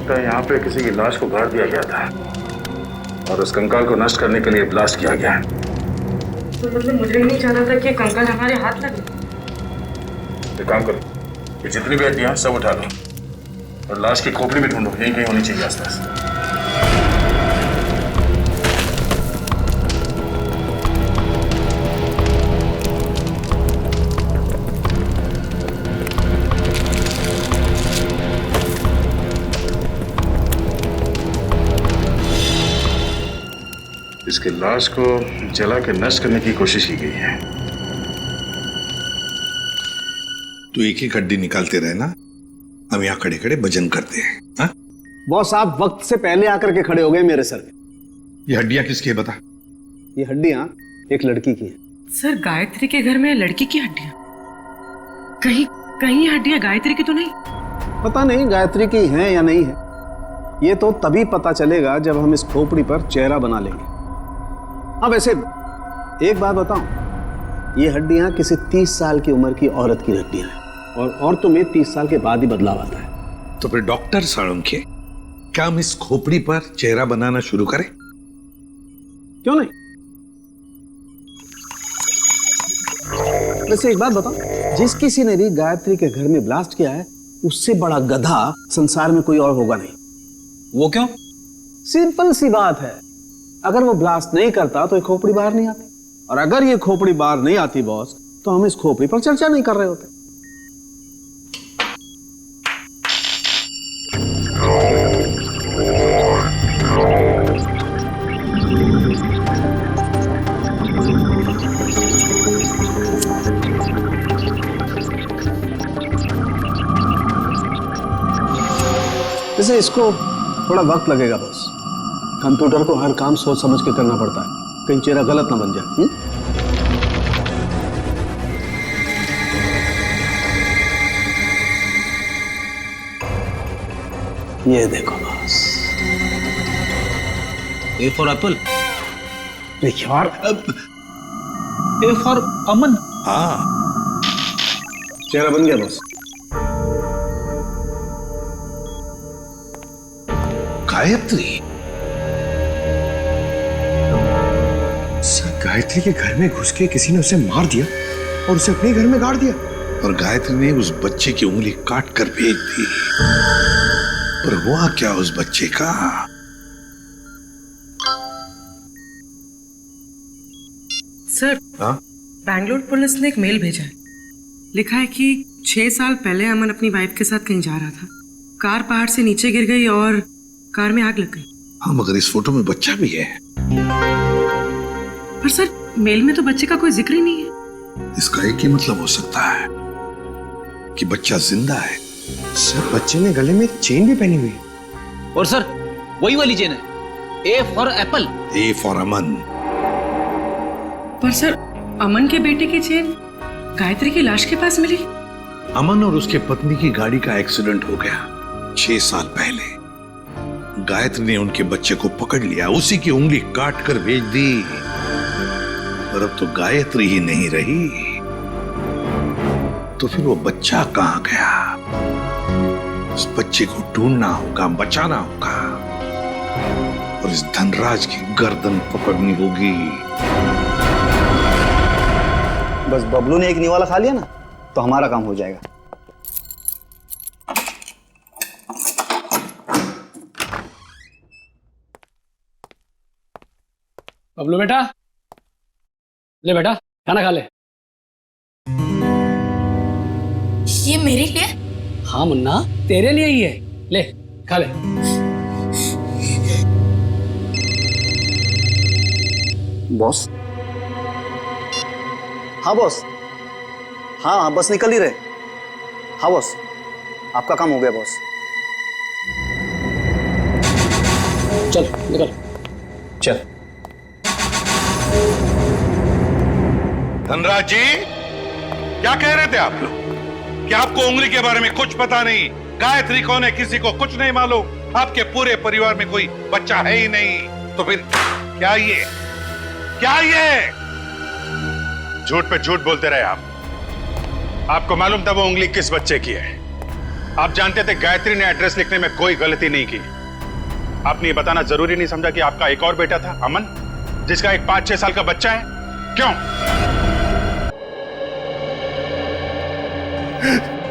लगता है यहाँ पे किसी की लाश को गाड़ दिया गया था और उस कंकाल को नष्ट करने के लिए ब्लास्ट किया गया। तो मतलब मुझे नहीं चाहता था कि कंकाल हमारे हाथ लगे। एक काम करो, ये जितनी भी हड्डियां सब उठा लो और लाश की खोपड़ी भी ढूंढो, यहीं कहीं होनी चाहिए आसपास। इसके लाश को जला के नष्ट करने की कोशिश की गई है। तू एक एक हड्डी निकालते रहे ना, हम यहाँ खड़े खड़े भजन करते हैं। हाँ? बॉस आप वक्त से पहले आकर के खड़े हो गए मेरे सर पे। ये हड्डियां किसकी है बता? ये हड्डियां एक लड़की की है। सर गायत्री के घर में लड़की की हड्डियां? कहीं कहीं ये हड्डियां गायत्री की तो नहीं? पता नहीं गायत्री की हैं या नहीं है, ये तो तभी पता चलेगा जब हम इस खोपड़ी पर चेहरा बना लेंगे। हाँ वैसे एक बात बताऊं, ये हड्डियां किसी 30 साल की उम्र की औरत की हड्डियां हैं और औरतों में 30 साल के बाद ही बदलाव आता है। तो फिर डॉक्टर साळुंखे, क्या हम इस खोपड़ी पर चेहरा बनाना शुरू करें? क्यों नहीं? वैसे एक बात बताओ, जिस किसी ने भी गायत्री के घर में ब्लास्ट किया है उससे बड़ा गधा संसार में कोई और होगा नहीं। वो क्यों? सिंपल सी बात है, अगर वो ब्लास्ट नहीं करता तो ये खोपड़ी बाहर नहीं आती, और अगर ये खोपड़ी बाहर नहीं आती बॉस, तो हम इस खोपड़ी पर चर्चा नहीं कर रहे होते। जैसे इसको थोड़ा वक्त लगेगा बॉस, कंप्यूटर को हर काम सोच समझ के करना पड़ता है, कहीं चेहरा गलत ना बन जाए। ये देखो बॉस, ए फॉर एप्पल। यार ए फॉर अमन। हाँ चेहरा बन गया बॉस। गायत्री, सर गायत्री के घर में घुस के किसी ने उसे मार दिया और उसे अपने घर में गाड़ दिया, और गायत्री ने उस बच्चे की उंगली काट कर भेज दी। पर हुआ क्या उस बच्चे का? सर बैंगलोर पुलिस ने एक मेल भेजा है, लिखा है कि 6 साल पहले अमन अपनी वाइफ के साथ कहीं जा रहा था, कार पहाड़ से नीचे गिर गई और कार में आग लग गई। हाँ मगर इस फोटो में बच्चा भी है। पर सर मेल में तो बच्चे का कोई जिक्र ही नहीं है। इसका एक ही मतलब हो सकता है कि बच्चा जिंदा है। सर बच्चे ने गले में चेन भी पहनी हुई है। और सर वही वाली चेन है, A for apple. A for Aman. पर सर अमन के बेटे की चेन गायत्री की लाश के पास मिली। अमन और उसके पत्नी की गाड़ी का एक्सीडेंट हो गया 6 साल पहले। गायत्री ने उनके बच्चे को पकड़ लिया, उसी की उंगली काट कर भेज दी। पर अब तो गायत्री ही नहीं रही, तो फिर वो बच्चा कहां गया? उस बच्चे को ढूंढना होगा, बचाना होगा, और इस धनराज की गर्दन पकड़नी होगी। बस बबलू ने एक निवाला खा लिया ना, तो हमारा काम हो जाएगा। बबलू बेटा, ले बेटा खाना खा ले। ये मेरे लिए? हाँ मुन्ना तेरे लिए ही है, ले खा ले। बॉस? हाँ बॉस। हाँ बस निकल ही रहे। हाँ बॉस, आपका काम हो गया बॉस। चल निकल। चल। धनराज जी, क्या कह रहे थे आप लोग? कि आपको उंगली के बारे में कुछ पता नहीं, गायत्री कौन है किसी को कुछ नहीं मालूम, आपके पूरे परिवार में कोई बच्चा है ही नहीं, तो फिर क्या ये झूठ पे झूठ बोलते रहे आप। आपको मालूम था वो उंगली किस बच्चे की है? आप जानते थे गायत्री ने एड्रेस लिखने में कोई गलती नहीं की। आपने ये बताना जरूरी नहीं समझा कि आपका एक और बेटा था, अमन, जिसका एक 5-6 साल का बच्चा है? क्यों?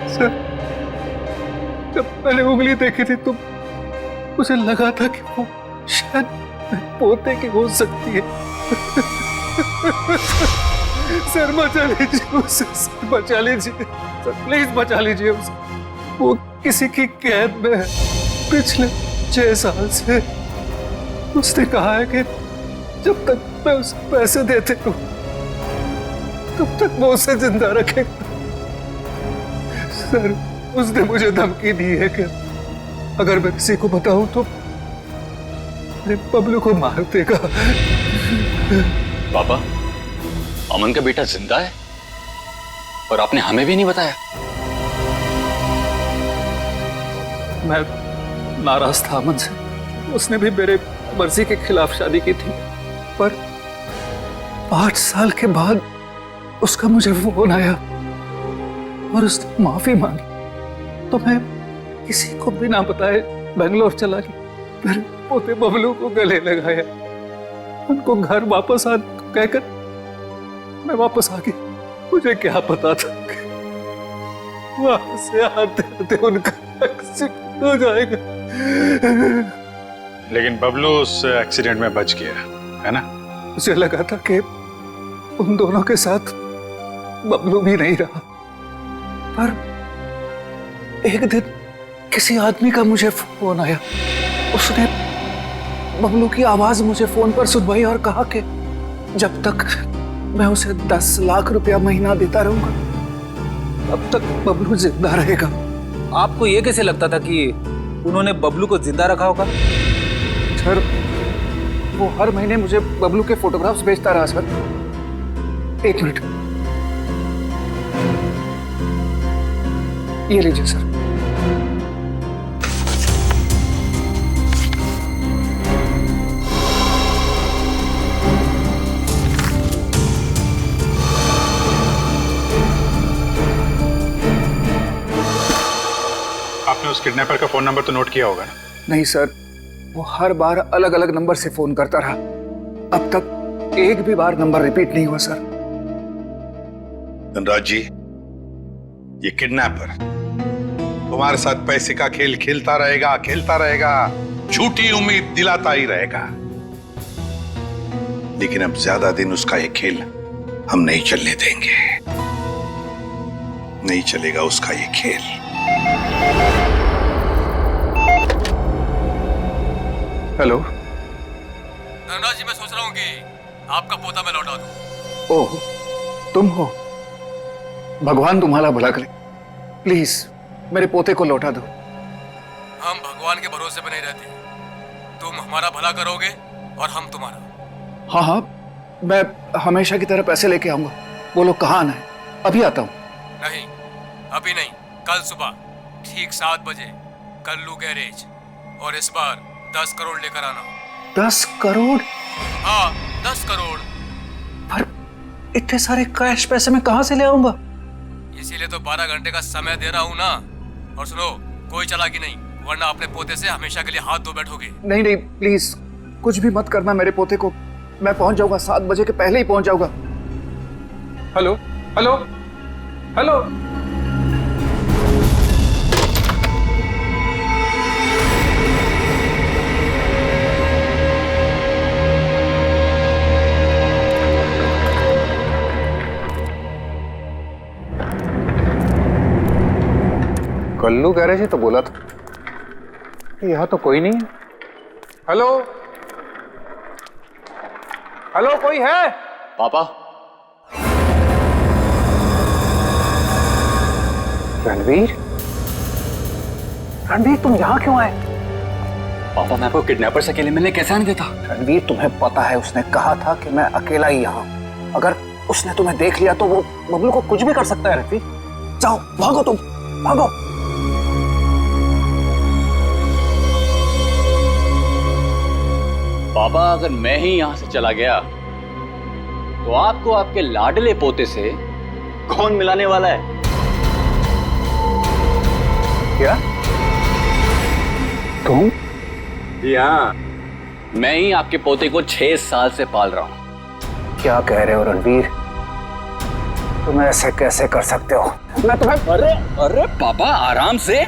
सर, जब मैंने उंगली देखी थी तो मुझे लगा था कि वो शायद पोते की हो सकती है। सर बचा लीजिए उसे, सर बचा लीजिए, सर प्लीज बचा लीजिए उसे। वो किसी की कैद में है पिछले 6 साल से। उसने कहा है कि जब तक मैं उसे पैसे देते रहूं तब तक वो उसे जिंदा रखेगा। सर, उसने मुझे धमकी दी है कि अगर मैं किसी को बताऊं तो मेरे बबलू को मार देगा। पापा, अमन का बेटा जिंदा है और आपने हमें भी नहीं बताया। मैं नाराज था अमन से। उसने भी मेरे मर्जी के खिलाफ शादी की थी, पर 5 साल के बाद उसका मुझे फोन आया और उसने माफी मांगी, तो मैं किसी को बिना बताए बेंगलोर चला गया। फिर पोते बबलू को गले लगाया, उनको घर वापस आने को कहकर मैं वापस आ गया। मुझे क्या पता था कि वहां से आते आते उनका एक्सीडेंट हो जाएगा। लेकिन बबलू उस एक्सीडेंट में बच गया, है ना? मुझे लगा था कि उन दोनों के साथ बबलू भी नहीं रहा, पर एक दिन किसी आदमी का मुझे फोन आया। उसने बबलू की आवाज मुझे फोन पर सुनवाई और कहा कि जब तक मैं उसे 10 लाख रुपया महीना देता रहूंगा तब तक बबलू जिंदा रहेगा। आपको ये कैसे लगता था कि उन्होंने बबलू को जिंदा रखा होगा? सर, वो हर महीने मुझे बबलू के फोटोग्राफ्स भेजता रहा सर। 1 मिनट, ये लीजिए सर। आपने उस किडनैपर का फोन नंबर तो नोट किया होगा ना? नहीं सर, वो हर बार अलग अलग नंबर से फोन करता रहा। अब तक एक भी बार नंबर रिपीट नहीं हुआ सर। धनराज जी, ये किडनैपर तुम्हारे साथ पैसे का खेल खेलता रहेगा, झूठी उम्मीद दिलाता ही रहेगा। लेकिन अब ज्यादा दिन उसका ये खेल हम नहीं चलने देंगे। नहीं चलेगा उसका ये खेल। हेलो धनराज जी, मैं सोच रहा हूँ कि आपका पोता मैं लौटा दूं। ओह, तुम हो? भगवान तुम्हारा भला करे। प्लीज मेरे पोते को लौटा दो। हम भगवान के भरोसे पे नहीं रहते। तुम हमारा भला करोगे और हम तुम्हारा। हाँ हाँ, मैं हमेशा की तरह पैसे लेके आऊंगा। बोलो कहाँ आना है? अभी आता हूँ। नहीं, अभी नहीं, कल सुबह ठीक 7 बजे कल्लू गैरेज, और इस बार 10 करोड़ लेकर आना। 10 करोड़? हाँ, 10 करोड़। पर इतने सारे कैश पैसे मैं कहाँ से ले आऊंगा? इसीलिए तो 12 घंटे का समय दे रहा हूँ ना। और सुनो, कोई चालाकी नहीं, वरना अपने पोते से हमेशा के लिए हाथ धो बैठोगे। नहीं नहीं, प्लीज कुछ भी मत करना मेरे पोते को। मैं पहुंच जाऊंगा, 7 बजे के पहले ही पहुंच जाऊंगा। Hello hello hello. Kallu garage ही तो बोला था, यहाँ तो कोई नहीं है। हेलो हेलो, कोई है? पापा, रणवीर, रणवीर तुम यहाँ क्यों आए? पापा, मैं आपको किडनैपर से अकेले मिलने कैसे आने देता? रणवीर, तुम्हें पता है उसने कहा था कि मैं अकेला ही यहाँ। अगर उसने तुम्हें देख लिया तो वो बबलू को कुछ भी कर सकता है। रणवीर जाओ, भागो, तुम भागो। पापा, अगर मैं ही यहां से चला गया तो आपको आपके लाडले पोते से कौन मिलाने वाला है? क्या? तुम? जी हाँ, मैं ही आपके पोते को 6 साल से पाल रहा हूँ। क्या कह रहे हो रणवीर? तुम ऐसे कैसे कर सकते हो? मैं तुम्हें... अरे पापा, आराम से,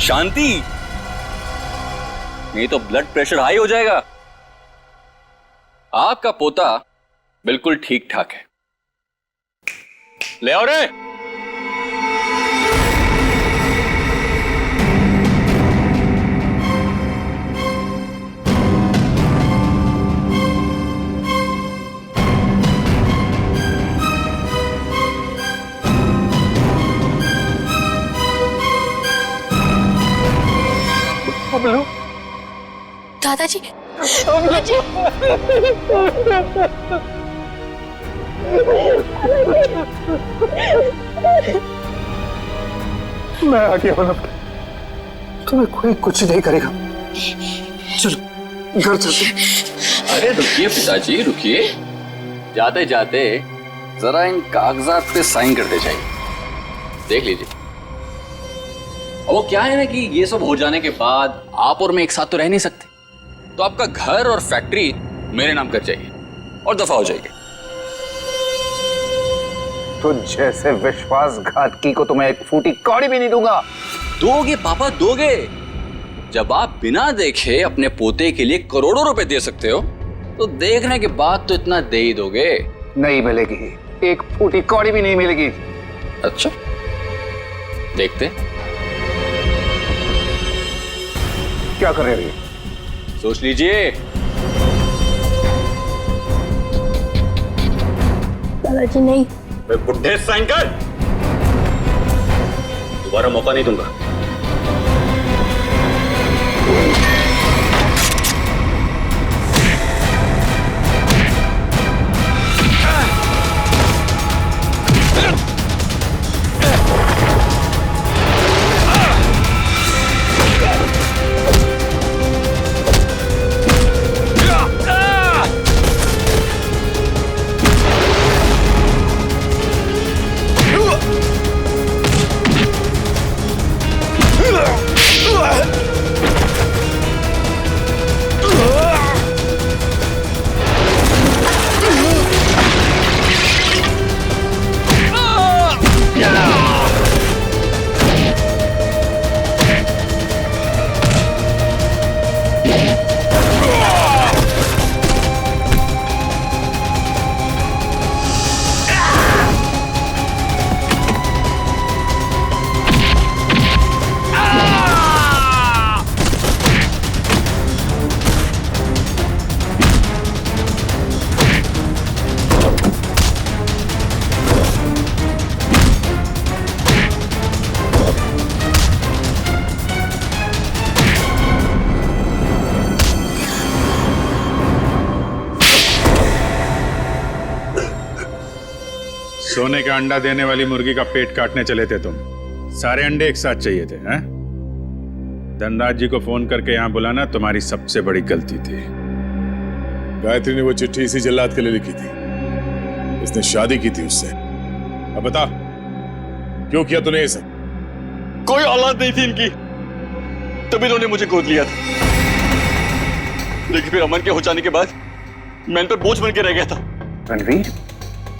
शांति, नहीं तो ब्लड प्रेशर हाई हो जाएगा। आपका पोता बिल्कुल ठीक ठाक है। ले आओ रे। बबलू, दादाजी, दादाजी। मैं आ गया हूं, तुम्हें कोई कुछ नहीं करेगा। चलो घर चलते। अरे रुकिए पिताजी, रुकिए। जाते जाते जरा इन कागजात पे साइन करते जाइए, देख लीजिए। वो क्या है ना कि ये सब हो जाने के बाद आप और मैं एक साथ तो रह नहीं सकते, तो आपका घर और फैक्ट्री मेरे नाम कर जाइए और दफा हो जाइए। तो जैसे विश्वासघातकी को तुम्हें एक फूटी कौड़ी भी नहीं दूंगा। दोगे पापा, दोगे। जब आप बिना देखे अपने पोते के लिए करोड़ों रुपए दे सकते हो, तो देखने के बाद तो इतना दे ही दोगे। नहीं मिलेगी, एक फूटी कौड़ी भी नहीं मिलेगी। अच्छा, देखते क्या कर रहे हो? सोच लीजिए। दादाजी नहीं। बुढ़े साइन कर, दोबारा मौका नहीं दूंगा। सोने का अंडा देने वाली मुर्गी का पेट काटने चले थे तुम। सारे अंडे एक साथ चाहिए थे, हैं? धनराज जी को फोन करके यहां बुलाना तुम्हारी सबसे बड़ी गलती थी। गायत्री ने वो चिट्ठी इसी जल्लाद के लिए लिखी थी, इसने शादी की थी उससे। अब बता, क्यों किया तूने ये सब? कोई औलाद नहीं थी इनकी, तभी इन्होंने मुझे गोद लिया था। लेकिन फिर अमन के हो जाने के बाद मैं इन पर बोझ बन के रह गया था। रणवीर,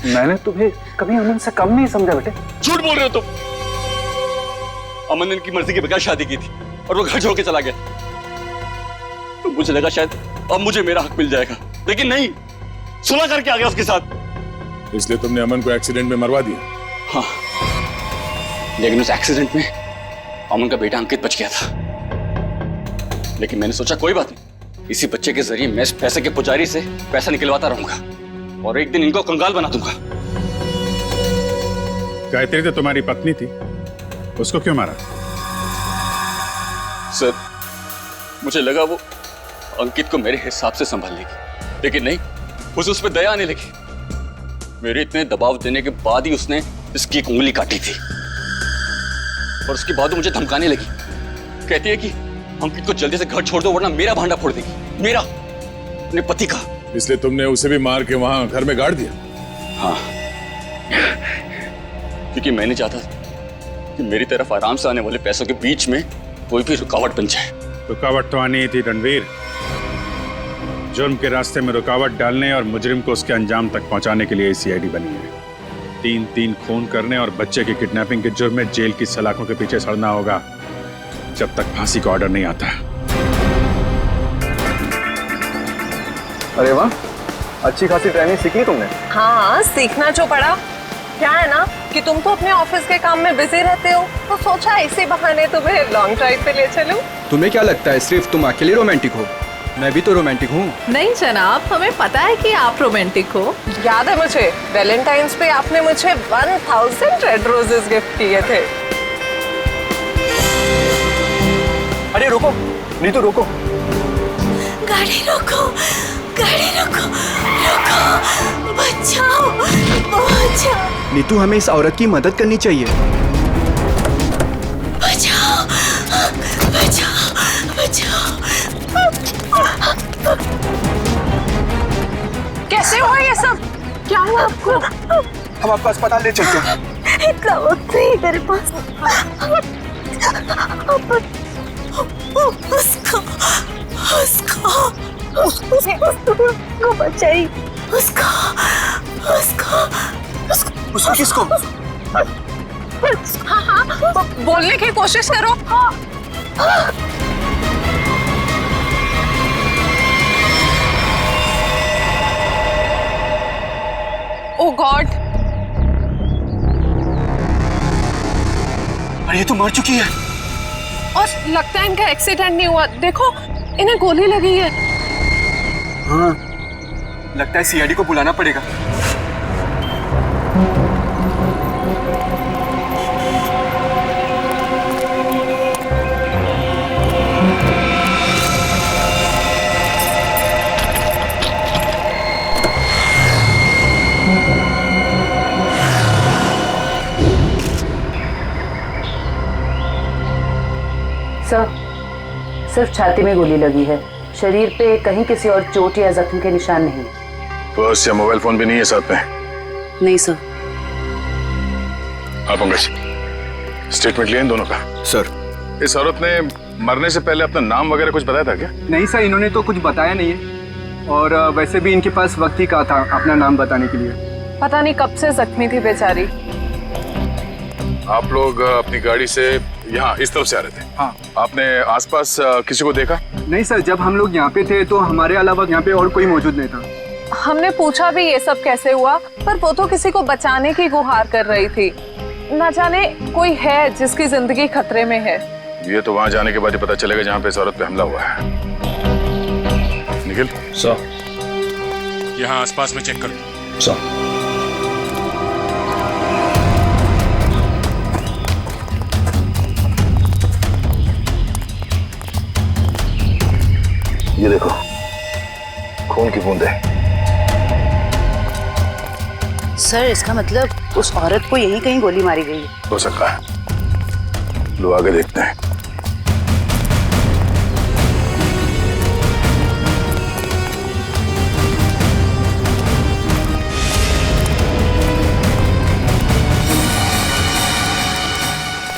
मैंने तुम्हें कभी अमन से कम नहीं समझा बेटे। झूठ बोल रहे हो तुम। अमन ने इनकी मर्जी के बगैर शादी की थी और वो घर छोड़ के चला गया। तो मुझे लगा शायद अब मुझे मेरा हक मिल जाएगा, लेकिन नहीं, सुलह करके आ गया उसके साथ। इसलिए तुमने अमन को एक्सीडेंट में मरवा दिया? हाँ, लेकिन उस एक्सीडेंट में अमन का बेटा अंकित बच गया था। लेकिन मैंने सोचा कोई बात नहीं, इसी बच्चे के जरिए मैं इस पैसे के पुजारी से पैसा निकलवाता रहूंगा और एक दिन इनको कंगाल बना दूंगा। गायत्री तो तुम्हारी पत्नी थी, उसको क्यों मारा? सर, मुझे लगा वो अंकित को मेरे हिसाब से संभाल लेगी, लेकिन नहीं, उसे उस पर दया आने लगी। मेरे इतने दबाव देने के बाद ही उसने इसकी एक उंगली काटी थी और उसके बाद वो मुझे धमकाने लगी। कहती है कि अंकित को जल्दी से घर छोड़ दो वरना मेरा भांडा फोड़ देगी, मेरा, अपने पति का। इसलिए तुमने उसे भी मार के वहां घर में गाड़ दिया? हाँ, क्योंकि मैंने चाहता था कि मेरी तरफ आराम से आने वाले पैसों के बीच में कोई भी रुकावट बन जाए। रुकावट तो आनी ही थी रणवीर। जुर्म के रास्ते में रुकावट डालने और मुजरिम को उसके अंजाम तक पहुंचाने के लिए सीआईडी बनी है। 3-3 खून करने और बच्चे की किडनैपिंग के जुर्म में जेल की सलाखों के पीछे सड़ना होगा जब तक फांसी का ऑर्डर नहीं आता। अरे वाह, अच्छी खासी ट्रेनिंग सीखी तुमने। हाँ, सीखना जो पड़ा। क्या है ना कि तुम तो अपने ऑफिस के काम में बिजी रहते हो, तो सोचा इसी बहाने तुम्हें लॉन्ग ड्राइव पे ले चलूं। तुम्हें क्या लगता है सिर्फ तुम अकेले रोमांटिक हो? मैं भी तो रोमांटिक हूँ। नहीं जनाब, हमें पता है कि आप रोमांटिक हो। याद है मुझे, वैलेंटाइंस पे आपने मुझे 1000 रेड रोजेस गिफ्ट किए थे। अरे रुको, नीतू रोको। गाड़ी रोको, गाड़ी रोको, रोको, बचाओ, बचाओ। नीतू, हमें इस औरत की मदद करनी चाहिए। बचाओ, बचाओ, बचाओ। कैसे हुआ ये सब? क्या हुआ आपको? हम आपको अस्पताल ले चलते हैं। इतना वक्त नहीं मेरे पास। उसको बचाई। उसको किसको? हाँ, बोलने की कोशिश करो। ओह गॉड, अरे ये तो मर चुकी है। और लगता है इनका एक्सीडेंट नहीं हुआ। देखो, इन्हें गोली लगी है। हाँ, लगता है सीआईडी को बुलाना पड़ेगा। सर, सिर्फ छाती में गोली लगी है, शरीर पे कहीं किसी और चोट या जख्म के निशान नहीं। पर्स या मोबाइल फोन भी नहीं है साथ में? नहीं सर। हाँ पंकज, स्टेटमेंट लिया इन दोनों का? सर, इस औरत ने मरने से पहले अपना नाम वगैरह कुछ बताया था क्या? नहीं सर, इन्होंने तो कुछ बताया नहीं है, और वैसे भी इनके पास वक्त ही कहा था अपना नाम बताने के लिए। पता नहीं कब से जख्मी थी बेचारी। आप लोग अपनी गाड़ी से यहाँ इस तरफ से आ रहे थे? हाँ। आपने आसपास किसी को देखा? नहीं सर, जब हम लोग यहाँ पे थे तो हमारे अलावा यहाँ पे और कोई मौजूद नहीं था। हमने पूछा भी ये सब कैसे हुआ, पर वो तो किसी को बचाने की गुहार कर रही थी। न जाने कोई है जिसकी जिंदगी खतरे में है। ये तो वहाँ जाने के बाद ही पता चलेगा जहाँ पे इस औरत पे हमला हुआ है। निखिल सर, यहाँ आसपास में चेक कर। सर, ये देखो, खून की बूंदें। सर, इसका मतलब उस औरत को यहीं कहीं गोली मारी गई है। हो सकता है, लो आगे देखते हैं।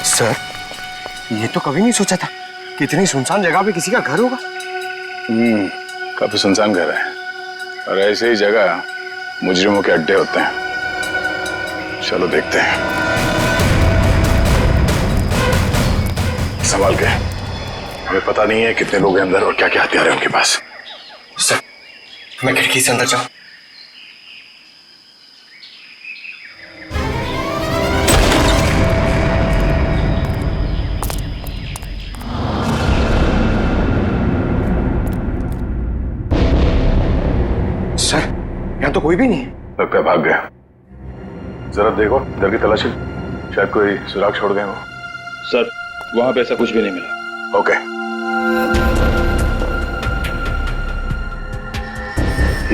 सर, ये तो कभी नहीं सोचा था कि इतनी सुनसान जगह पे किसी का घर होगा। काफी सुनसान घर है, और ऐसे ही जगह मुजरिमों के अड्डे होते हैं। चलो देखते हैं। संभाल के, हमें पता नहीं है कितने लोग हैं अंदर और क्या क्या हथियार है उनके पास। सर, मैं खिड़की से अंदर जाऊं? सर, यहाँ तो कोई भी नहीं है। लगता है भाग गया। जरा देखो इधर की तलाशी, शायद कोई सुराग छोड़ गए हो। सर, वहां पे ऐसा कुछ भी नहीं मिला। ओके,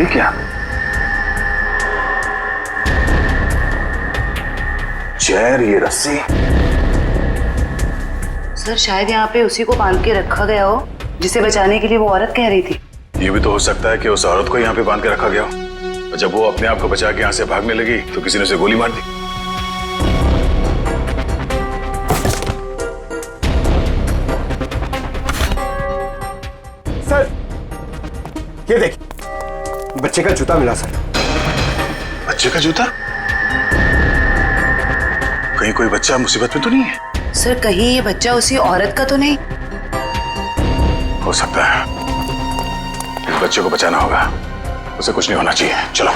ये क्या? चेयर, ये रस्सी। सर, शायद यहाँ पे उसी को बांध के रखा गया हो जिसे बचाने के लिए वो औरत कह रही थी। ये भी तो हो सकता है कि उस औरत को यहाँ पे बांध के रखा गया हो, और जब वो अपने आप को बचा के यहाँ से भागने लगी तो किसी ने उसे गोली मार दी। सर ये देखिए, बच्चे का जूता मिला सर। बच्चे का जूता? कहीं कोई बच्चा मुसीबत में तो नहीं है? सर कहीं ये बच्चा उसी औरत का तो नहीं? हो सकता है। इस बच्चे को बचाना होगा, उसे कुछ नहीं होना चाहिए। चलो।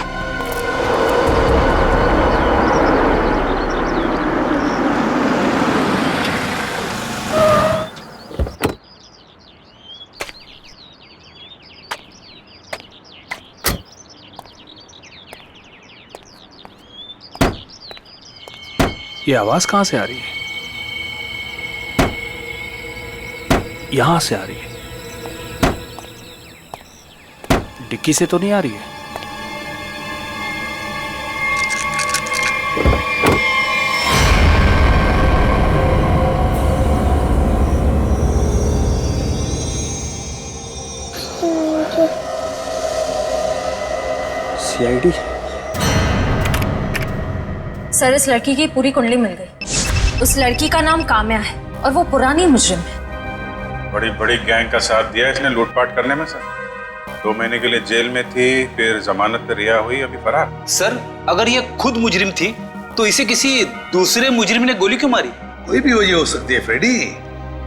ये आवाज कहां से आ रही है? यहां से आ रही है। डिक्की से तो नहीं आ रही है? सीआईडी? सर इस लड़की की पूरी कुंडली मिल गई। उस लड़की का नाम काम्या है और वो पुरानी मुजरिम है। बड़ी बड़ी गैंग का साथ दिया इसने लूटपाट करने में। सर 2 महीने के लिए जेल में थी, फिर जमानत पे रिहा हुई, अभी फरार। सर अगर ये खुद मुजरिम थी तो इसे किसी दूसरे मुजरिम ने गोली क्यों मारी? कोई भी वजह हो सकती है फ्रेडी।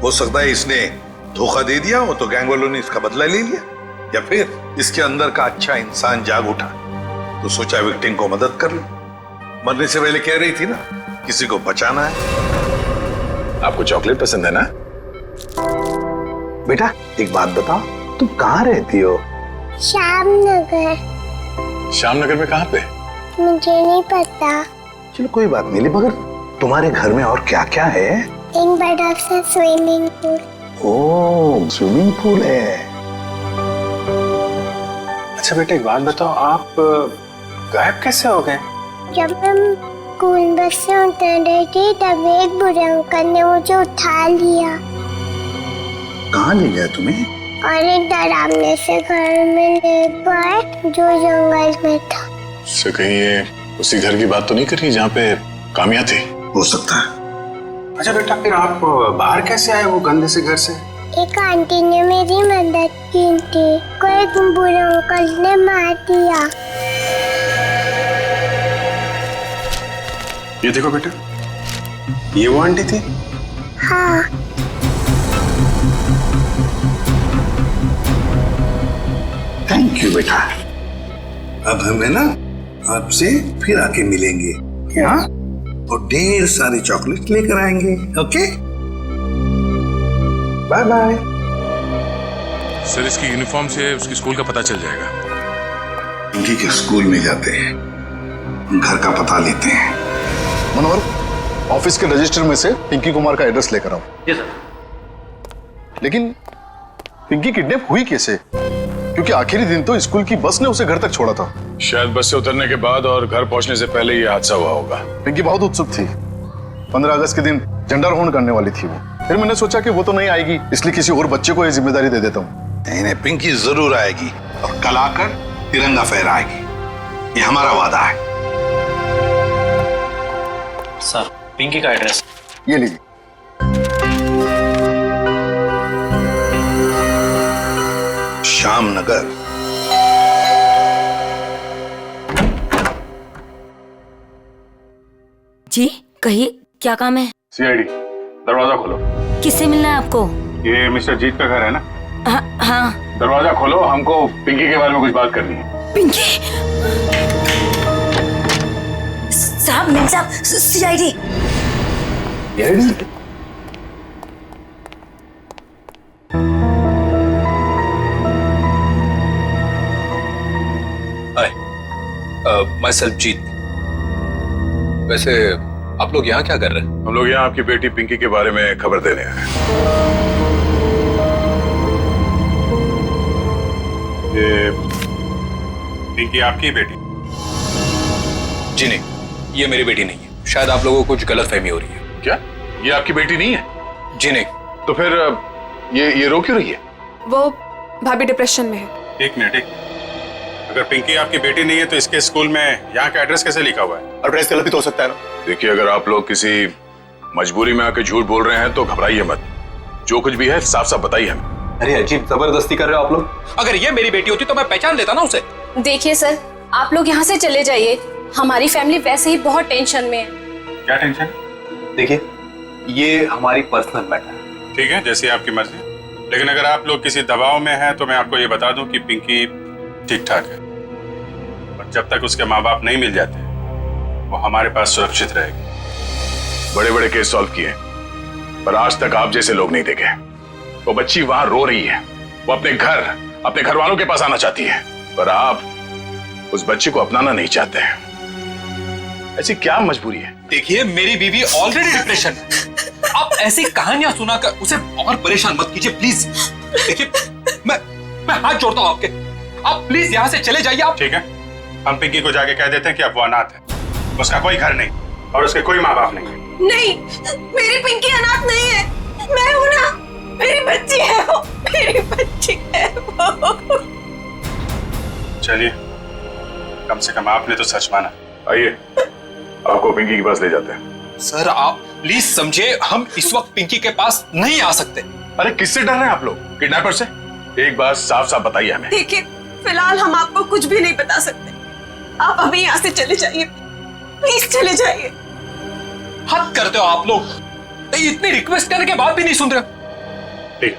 हो सकता है इसने धोखा दे दिया हो तो गैंग वालों ने इसका बदला ले लिया, या फिर इसके अंदर का अच्छा इंसान जाग उठा तो सोचा विक्टिम को मदद कर ले। मरने से पहले कह रही थी ना किसी को बचाना है। आपको चॉकलेट पसंद है ना? बेटा एक बात बताओ, तुम कहाँ रहती हो? श्यामनगर। श्यामनगर में कहाँ पे? मुझे नहीं पता। चलो कोई बात नहीं, मगर तुम्हारे घर में और क्या क्या है? एक बड़ा सा स्विमिंग पूल। ओह स्विमिंग पूल है। अच्छा बेटा एक बात बताओ, आप गायब कैसे हो गए? जब हम स्कूल बस से उतर रही थी तब एक बुरे अंकल ने मुझे उठा लिया। कहाँ ले गया तुम्हें? और एक डरावने से घर में ले गए जो जंगल में था। इससे कहीं ये उसी घर की बात तो नहीं कर रही जहाँ पे काम्या थी? हो सकता है। अच्छा बेटा फिर आप बाहर कैसे आए वो गंदे से घर से? एक आंटी ने मेरी मदद की थी, को एक बुरे अंकल ने मार दिया। ये देखो बेटा, ये वो आंटी थी? हाँ। थैंक यू बेटा। अब हमें ना आपसे फिर आके मिलेंगे क्या? और ढेर सारी चॉकलेट लेकर आएंगे। Okay bye bye. सर इसकी यूनिफॉर्म से उसकी स्कूल का पता चल जाएगा। पिंकी के स्कूल में जाते हैं, घर का पता लेते हैं। मनोहर ऑफिस के रजिस्टर में से पिंकी कुमार का एड्रेस लेकर आओ। जी सर। लेकिन पिंकी किडनैप हुई कैसे? क्योंकि आखिरी दिन तो स्कूल की बस ने उसे घर तक छोड़ा था। शायद बस से उतरने के बाद और घर पहुंचने से पहले ये हादसा हुआ होगा। पिंकी बहुत उत्सुक थी। 15 अगस्त के दिन झंडारोहण करने वाली थी वो। फिर मैंने सोचा कि वो तो नहीं आएगी, इसलिए किसी और बच्चे को ये जिम्मेदारी दे देता हूँ। नहीं, पिंकी जरूर आएगी और कल आकर तिरंगा फहराएगी, ये हमारा वादा है। सर पिंकी का एड्रेस ये लीजिए। श्यामनगर। जी कहिए, क्या काम है? सीआईडी, दरवाजा खोलो। किससे मिलना है आपको? ये मिस्टर जीत का घर है ना? हाँ। दरवाजा खोलो, हमको पिंकी के बारे में कुछ बात करनी है। पिंकी साहब, मिल साहब, सीआईडी। माय सेल्फ जीत। वैसे आप लोग यहाँ क्या कर रहे हैं? हम लोग यहाँ आपकी बेटी पिंकी के बारे में खबर देने आए हैं। ये पिंकी आपकी बेटी? जी नहीं, ये मेरी बेटी नहीं है। शायद आप लोगों को कुछ गलतफहमी हो रही है। क्या ये आपकी बेटी नहीं है? जी नहीं। तो फिर ये रो क्यों रही है? वो भाभी डिप्रेशन में है। एक मिनट। अगर पिंकी आपकी बेटी नहीं है तो इसके स्कूल में यहाँ का एड्रेस कैसे लिखा हुआ है? एड्रेस गलत भी तो हो सकता है ना। देखिए, अगर आप लोग किसी मजबूरी में आके झूठ बोल रहे हैं तो घबराइए मत। जो कुछ भी है साफ साफ बताइए हमें। अरे अजीब जबरदस्ती कर रहे हो आप लोग। अगर ये मेरी बेटी होती तो मैं पहचान लेता ना उसे। देखिए सर, आप लोग यहाँ से चले जाइए। हमारी फैमिली वैसे ही बहुत टेंशन में है। क्या टेंशन? देखिए, ये हमारी पर्सनल मैटर है। ठीक है, जैसी आपकी मर्जी। लेकिन अगर आप लोग किसी दबाव में हैं तो मैं आपको ये बता दूं कि पिंकी ठीक ठाक है, और जब तक उसके माँ बाप नहीं मिल जाते वो हमारे पास सुरक्षित रहेगी। बड़े बड़े केस सॉल्व किए, पर आज तक आप जैसे लोग नहीं देखे। वो बच्ची वहां रो रही है, वो अपने घर वालों के पास आना चाहती है, पर आप उस बच्ची को अपनाना नहीं चाहते हैं। ऐसी क्या मजबूरी है? देखिए, मेरी बीवी ऑलरेडी डिप्रेशन में। आप ऐसी कहानियां सुनाकर उसे और परेशान मत कीजिए प्लीज। देखिए, मैं हाथ जोड़ता हूं आपके, आप प्लीज यहाँ से चले जाइए। आप ठीक है, हम पिंकी को जाके कह देते हैं कि अब वो अनाथ है, उसका कोई घर नहीं और उसके कोई माँ बाप नहीं है। नहीं, मेरी पिंकी अनाथ नहीं है, मैं हूं ना, मेरी बच्ची है वो, मेरी बच्ची है वो। चलिए, कम से कम आपने तो सच माना। आइए, आपको पिंकी के पास ले जाते हैं। सर, आप प्लीज समझे, हम इस वक्त पिंकी के पास नहीं आ सकते। अरे किससे डर रहे हैं आप लोग? किडनैपर से? एक बात साफ साफ बताइए हमें। देखिए, फिलहाल हम आपको कुछ भी नहीं बता सकते। आप अभी यहाँ से चले जाइए, प्लीज चले जाइए। हद करते हो आप लोग, इतनी रिक्वेस्ट करने के बाद भी नहीं सुन रहे। ठीक,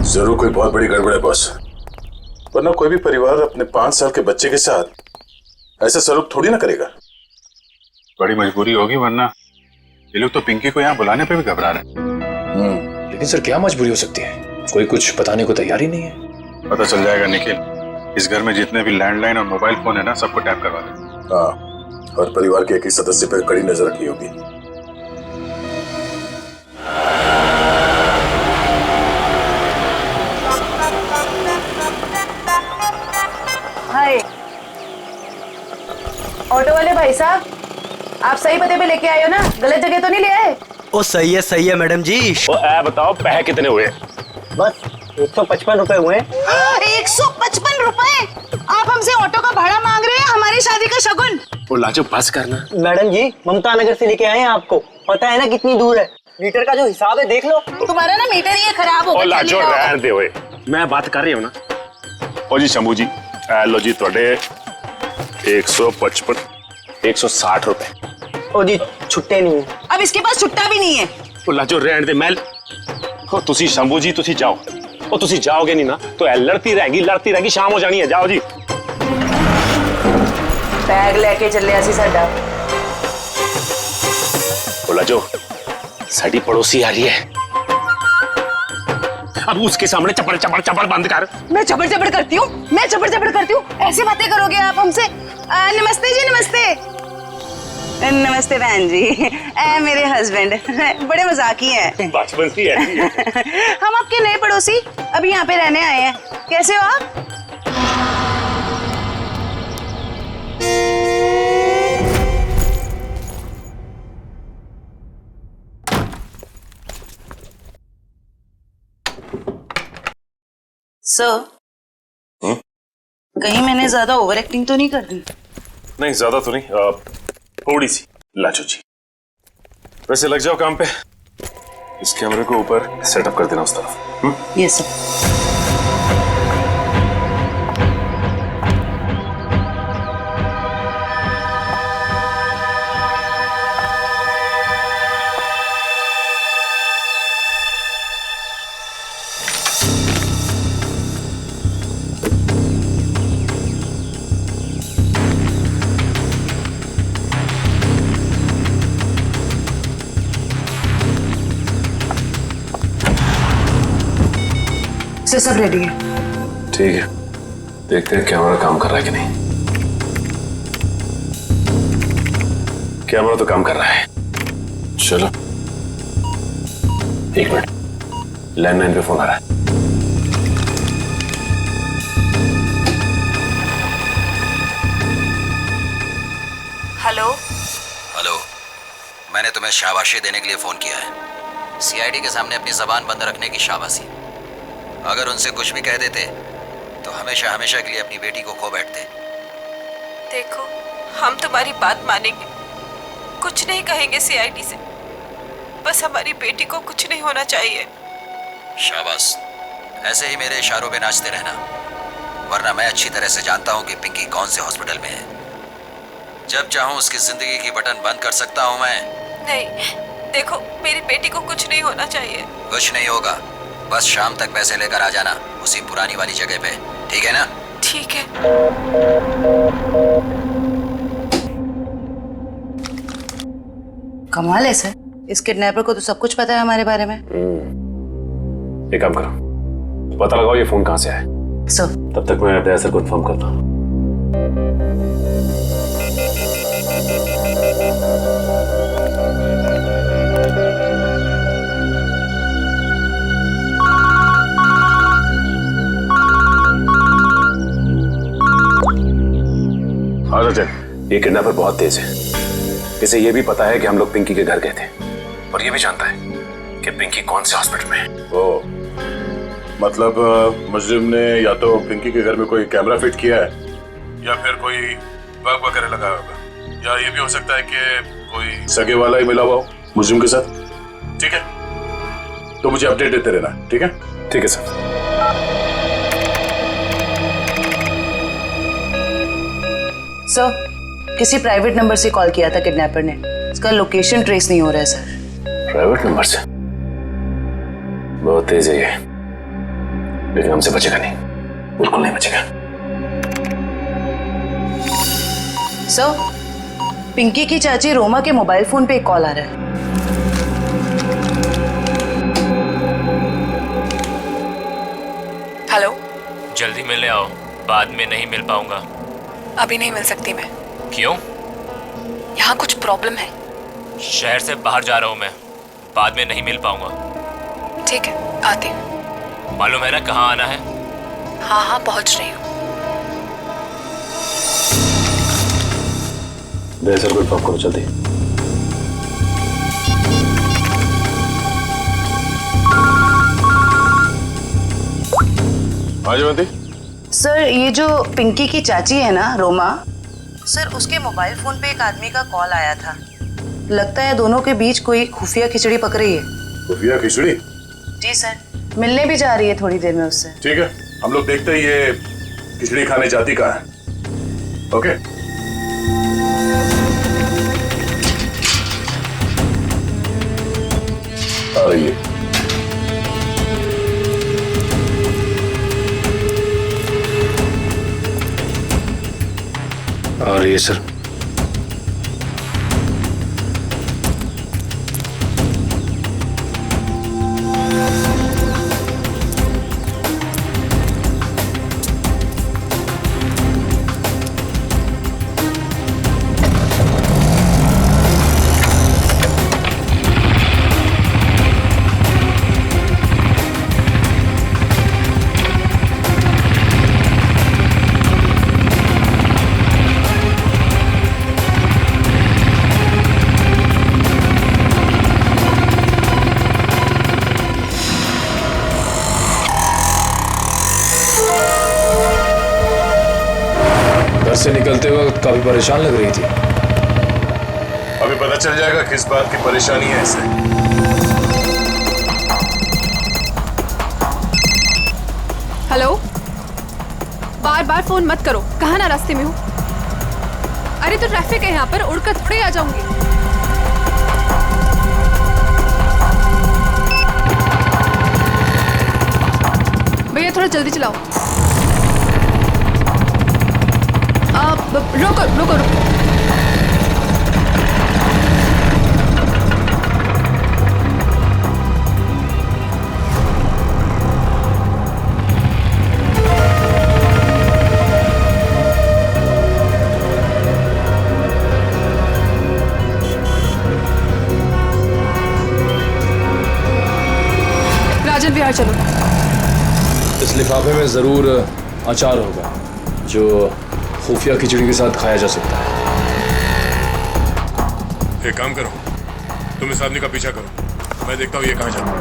जरूर कोई बहुत बड़ी गड़बड़ है बॉस, वरना कोई भी परिवार अपने 5 साल के बच्चे के साथ ऐसा सलूक थोड़ी ना करेगा। बड़ी मजबूरी होगी, वरना ये लोग तो पिंकी को यहाँ बुलाने पे भी घबरा रहे हैं। लेकिन सर, क्या मजबूरी हो सकती है? कोई कुछ बताने को तैयार ही नहीं है। पता चल जाएगा निखिल। इस घर में जितने भी लैंडलाइन और मोबाइल फोन है ना, सबको टैप करवा दे। हाँ, और परिवार के एक ही सदस्य पर कड़ी नजर रखनी होगी। हाय, ऑटो वाले भाई साहब, आप सही पते पे लेके आए हो ना? गलत जगह तो नहीं ले आए? ओ सही है मैडम जी। ओ बताओ, पैसे कितने हुए? बस 155 रुपए हुए। 155 रुपए? आप हमसे ऑटो का भाड़ा मांग रहे हैं, हमारी शादी का शगुन? ओ लाजो, बस करना। मैडम जी, ममता नगर से लेके आए हैं आपको, पता है ना कितनी दूर है। मीटर का जो हिसाब है देख लो। तुम्हारा ना मीटर ही खराब हो गया। लाजो रहने दे ओए, मैं बात कर रही हूँ ना। ओ जी शंभू जी, लो जी थोड़े 155 160 रुपए। ओ जी, छुट्टे नहीं है। अब इसके पास छुट्टा भी नहीं है। ओ लाजो रहने दे, मैं ओ तुसी शंभू जी तुसी जाओ। ओ तुसी जाओगे नहीं ना तो लड़ती रहेगी, शाम हो जानी है। जाओ जी। बैग लेके चले ऐसी साडा। ओ लाजो, साडी पड़ोसी आ रही है, अब उसके सामने चपड़ चपड़ चपड़ बंद कर। मैं चपड़ चपड़ करती हूँ, मैं चपड़ चपड़ करती हूँ? ऐसी बातें करोगे आप हमसे? नमस्ते जी, नमस्ते। नमस्ते बहन जी, मेरे हस्बैंड बड़े मजाकी हैं। बचपन से ऐसी है। हम आपके नए पड़ोसी अभी यहाँ पे रहने आए हैं। कैसे हो आप? सर, कहीं मैंने ज्यादा ओवर एक्टिंग तो नहीं कर दी? नहीं, ज्यादा तो नहीं, थोड़ी सी। लाजो जी, वैसे लग जाओ काम पे। इस कैमरे को ऊपर सेटअप कर देना उस तरफ। Yes sir. सब रेडी है। ठीक है, देखते हैं कैमरा काम कर रहा है कि नहीं। कैमरा तो काम कर रहा है। चलो 1 मिनट, लैंडलाइन पे फोन आ रहा है। हेलो। मैंने तुम्हें शाबाशी देने के लिए फोन किया है। सीआईडी के सामने अपनी जबान बंद रखने की शाबाशी। अगर उनसे कुछ भी कह देते तो हमेशा हमेशा के लिए अपनी बेटी को खो बैठते। देखो, हम तुम्हारी बात मानेंगे, कुछ नहीं कहेंगे सीआईडी से। बस हमारी बेटी को कुछ नहीं होना चाहिए। शाबाश, ऐसे ही मेरे इशारों पे नाचते रहना, वरना मैं अच्छी तरह से जानता हूँ कि पिंकी कौन से हॉस्पिटल में है। जब चाहूँ उसकी जिंदगी की बटन बंद कर सकता हूँ मैं। नहीं, देखो मेरी बेटी को कुछ नहीं होना चाहिए। कुछ नहीं होगा, बस शाम तक पैसे लेकर आ जाना उसी पुरानी वाली जगह पे, ठीक है ना? ठीक है। कमाल है सर, इस किडनैपर को तो सब कुछ पता है हमारे बारे में। एक काम करो, पता लगाओ ये फोन कहाँ से आया। सर तब तक मैं दया सर को इन्फॉर्म करता हूँ। ये किडनैपर बहुत तेज है। इसे ये भी पता है कि हम लोग पिंकी के घर गए थे, और ये भी जानता है कि पिंकी कौन से हॉस्पिटल में है। ओ, मतलब मुजरिम ने या तो पिंकी के घर में कोई कैमरा फिट किया है, या फिर कोई बग वगैरह लगाया होगा, या ये भी हो सकता है कि कोई सगे वाला ही मिला हुआ हो मुजरिम के साथ। ठीक है, तो मुझे अपडेट देते रहना। ठीक है? ठीक है सर। सर, किसी प्राइवेट नंबर से कॉल किया था किडनैपर ने, इसका लोकेशन ट्रेस नहीं हो रहा है सर। प्राइवेट नंबर से? बहुत तेज है ये, लेकिन हमसे बचेगा नहीं, बिल्कुल नहीं बचेगा। सर, पिंकी की चाची रोमा के मोबाइल फोन पे एक कॉल आ रहा है। हेलो, जल्दी मिलने आओ, बाद में नहीं मिल पाऊंगा। अभी नहीं मिल सकती मैं। क्यों? यहाँ कुछ प्रॉब्लम है। शहर से बाहर जा रहा हूँ मैं, बाद में नहीं मिल पाऊंगा। ठीक है, आती हूँ। मालूम है ना कहाँ आना है? हाँ हाँ, पहुँच रही हूँ। दया सर को इन्फॉर्म करो जल्दी। हाँ जयवंती। सर, ये जो पिंकी की चाची है ना रोमा, सर उसके मोबाइल फोन पे एक आदमी का कॉल आया था। लगता है दोनों के बीच कोई खुफिया खिचड़ी पक रही है। खुफिया खिचड़ी? जी सर, मिलने भी जा रही है थोड़ी देर में उससे। ठीक है, हम लोग देखते ही ये खिचड़ी खाने जाती कहाँ है। ओके? आ रही है। आ रही है सर। से निकलते वक्त काफी परेशान लग रही थी। अभी पता चल जाएगा किस बात की परेशानी है इसे। हेलो, बार बार फोन मत करो, कहाँ ना रास्ते में हूँ। अरे तो ट्रैफिक है यहाँ पर, उड़कर थोड़े आ जाऊंगी। भैया थोड़ा जल्दी चलाओ। रोको रोको रोको। राजन विहार चलो। इस लिफाफे में जरूर अचार होगा जो खुफिया खिचड़ी के साथ खाया जा सकता है। एक काम करो, तुम इस आदमी का पीछा करो, मैं देखता हूँ ये कहाँ जाता है।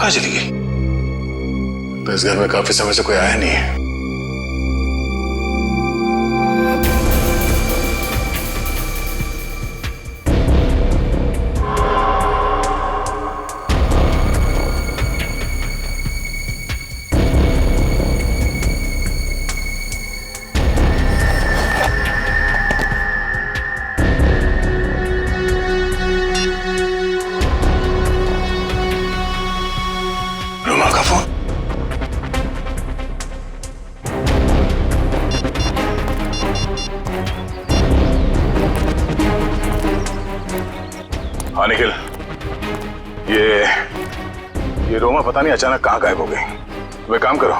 कहाँ चली गई? तो इस घर में काफी समय से कोई आया नहीं है। रोमा का फोन। हाँ निखिल, ये रोमा पता नहीं अचानक कहाँ गायब हो गई। वे काम करो,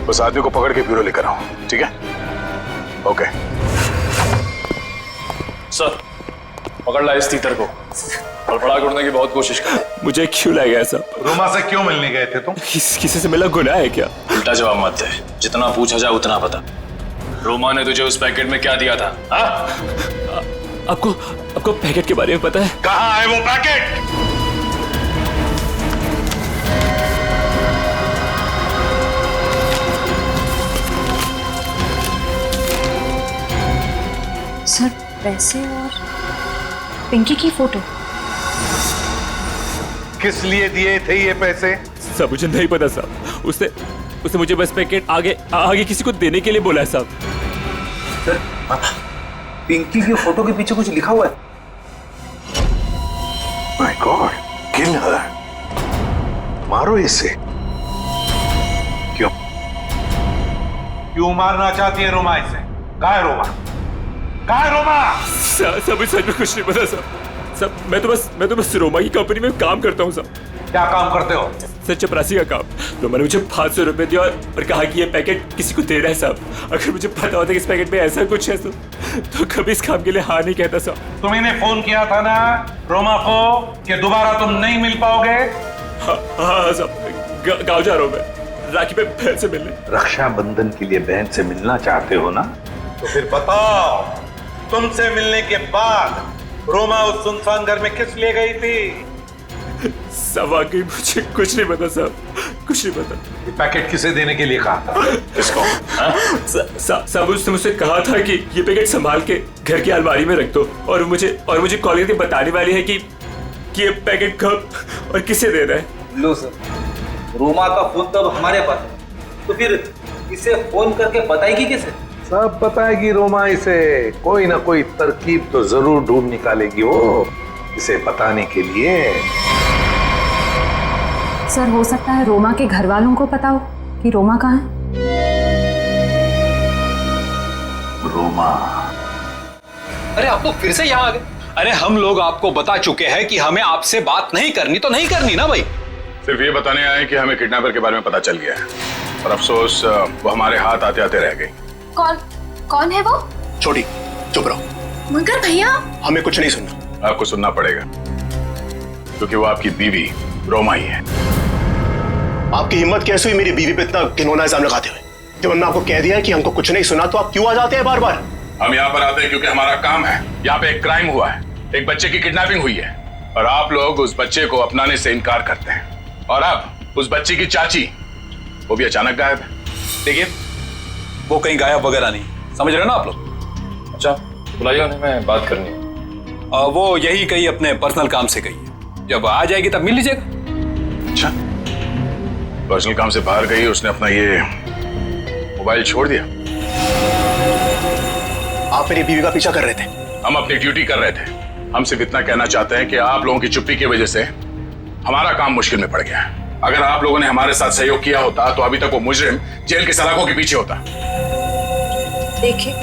उस आदमी को पकड़ के ब्यूरो लेकर आओ, ठीक है? ओके सर, पकड़ ला इस तीतर को। फड़फड़ा करने की बहुत कोशिश कर। मुझे क्यों लाया गया सब? रोमा से क्यों मिलने गए थे तुम? किसी से मिला गुनाह है क्या? उल्टा जवाब मत दे, जितना पूछा जाए उतना बता। रोमा ने तुझे उस पैकेट में क्या दिया था? आपको पैकेट के बारे में पता है? कहाँ है वो पैकेट? सर पैसे और पिंकी की फोटो। किस लिए दिए थे ये पैसे? सब मुझे नहीं पता साहब। उसने मुझे बस पैकेट आगे किसी को देने के लिए बोला है साहब। सर, पिंकी की फोटो के पीछे कुछ लिखा हुआ है। माय गॉड, किल हर। मारो इसे। क्यों मारना चाहती है रोमा इसे? कहाँ है रोमा? कहाँ है रोमा? सब सच में कुछ नहीं पता सब। मैं तो बस रोमा की कंपनी में काम करता हूँ सब। क्या काम करते हो? सर चपरासी का काम। तो मैंने मुझे 500 रुपए दिया और कहा कि ये पैकेट किसी को देना है साहब। अगर मुझे पता होता कि इस पैकेट में ऐसा कुछ है तो कभी इस काम के लिए हाँ नहीं कहता साहब। तुमने फोन किया था ना रोमा को कि दोबारा तुम नहीं मिल पाओगे? हाँ साहब, गाँव जा रहा हूँ मैं राखी पे बहन से मिलने। रक्षाबंधन के लिए बहन से मिलना चाहते हो ना? तो फिर बताओ, तुमसे मिलने के बाद रोमा उस सुनसान घर में किस लिए गई थी? सब वाकई मुझे कुछ नहीं पता साहब, कुछ नहीं पता। ये पैकेट किसे देने के लिए कहा था? किसको? साहब उसने मुझसे कहा था कि ये पैकेट संभाल के घर की अलमारी में रख दो और मुझे कॉल करके बताने वाली है कि ये पैकेट कब और किसे देना है। लो सर, रोमा का फोन तो अब हमारे पास है, तो फिर इसे फोन करके बताएगी किसे? सब बताएगी रोमा इसे। कोई ना कोई तरकीब तो जरूर ढूंढ निकालेगी वो इसे बताने के लिए। सर हो सकता है रोमा के घर वालों को पता हो कि रोमा कहाँ है। रोमा? अरे आप लोग फिर से यहाँ आ गए? अरे हम लोग आपको बता चुके हैं कि हमें आपसे बात नहीं करनी तो नहीं करनी ना भाई। सिर्फ ये बताने आए कि हमें किडनैपर के बारे में पता चल गया है और अफसोस वो हमारे हाथ आते आते रह गई। कौन है वो? छोटी, चुप रहो। मगर भैया हमें कुछ नहीं सुनना। आपको सुनना पड़ेगा क्योंकि वो आपकी बीवी रोमा ही है। आपकी हिम्मत कैसे हुई मेरी बीवी पे इतना घिनौना इल्जाम लगाते हुए? जब हमने आपको कह दिया है कि हमको कुछ नहीं सुना तो आप क्यों आ जाते हैं बार बार? हम यहाँ पर आते हैं क्योंकि हमारा काम है। यहाँ पे एक क्राइम हुआ है, एक बच्चे की किडनैपिंग हुई है और आप लोग उस बच्चे को अपनाने से इनकार करते हैं। और अब उस बच्ची की चाची वो भी अचानक गायब है। देखिए वो कहीं गायब वगैरह नहीं, समझ रहे हो ना आप लोग? अच्छा बुलाइए उन्हें, मैं बात करनी है। वो यही कहीं अपने पर्सनल काम से गई है, जब आ जाएगी तब मिल लीजिएगा। अच्छा, पर्सनल काम से बाहर गई, उसने अपना ये मोबाइल छोड़ दिया। आप मेरी बीवी का पीछा कर रहे थे? हम अपनी ड्यूटी कर रहे थे। हम सिर्फ इतना कहना चाहते हैं कि आप लोगों की चुप्पी की वजह से हमारा काम मुश्किल में पड़ गया है। अगर आप लोगों ने हमारे साथ सहयोग किया होता तो अभी तक वो मुजरिम जेल के सलाखों के पीछे होता। देखिए,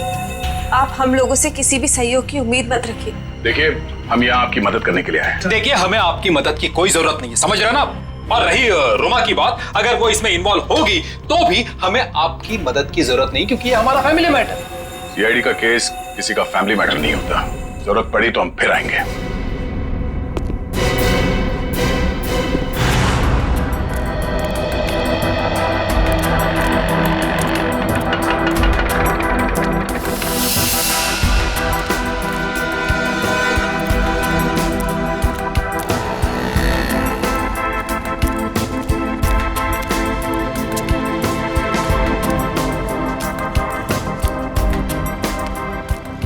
आप हम लोगों से किसी भी सहयोग की उम्मीद मत रखिए। देखिए, हम यहाँ आपकी मदद करने के लिए आए हैं। देखिए हमें आपकी मदद की कोई जरूरत नहीं है, समझ रहे हो ना आप? और रही रोमा की बात, अगर वो इसमें इन्वॉल्व होगी तो भी हमें आपकी मदद की जरूरत नहीं, क्योंकि ये हमारा फैमिली मैटर है। सीआईडी का केस किसी का फैमिली मैटर नहीं होता। जरूरत पड़ी तो हम फिर आएंगे।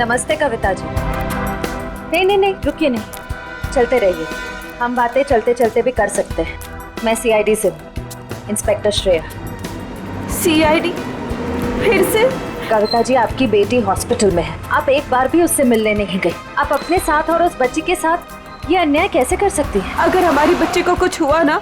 नमस्ते कविता जी। नहीं, रुकिए नहीं, चलते रहिए। हम बातें चलते चलते भी कर सकते हैं। मैं सीआईडी से हूँ, इंस्पेक्टर श्रेया। सीआईडी? फिर से? कविता जी, आपकी बेटी हॉस्पिटल में है, आप एक बार भी उससे मिलने नहीं गई। आप अपने साथ और उस बच्ची के साथ ये अन्याय कैसे कर सकती हैं? अगर हमारी बच्ची को कुछ हुआ ना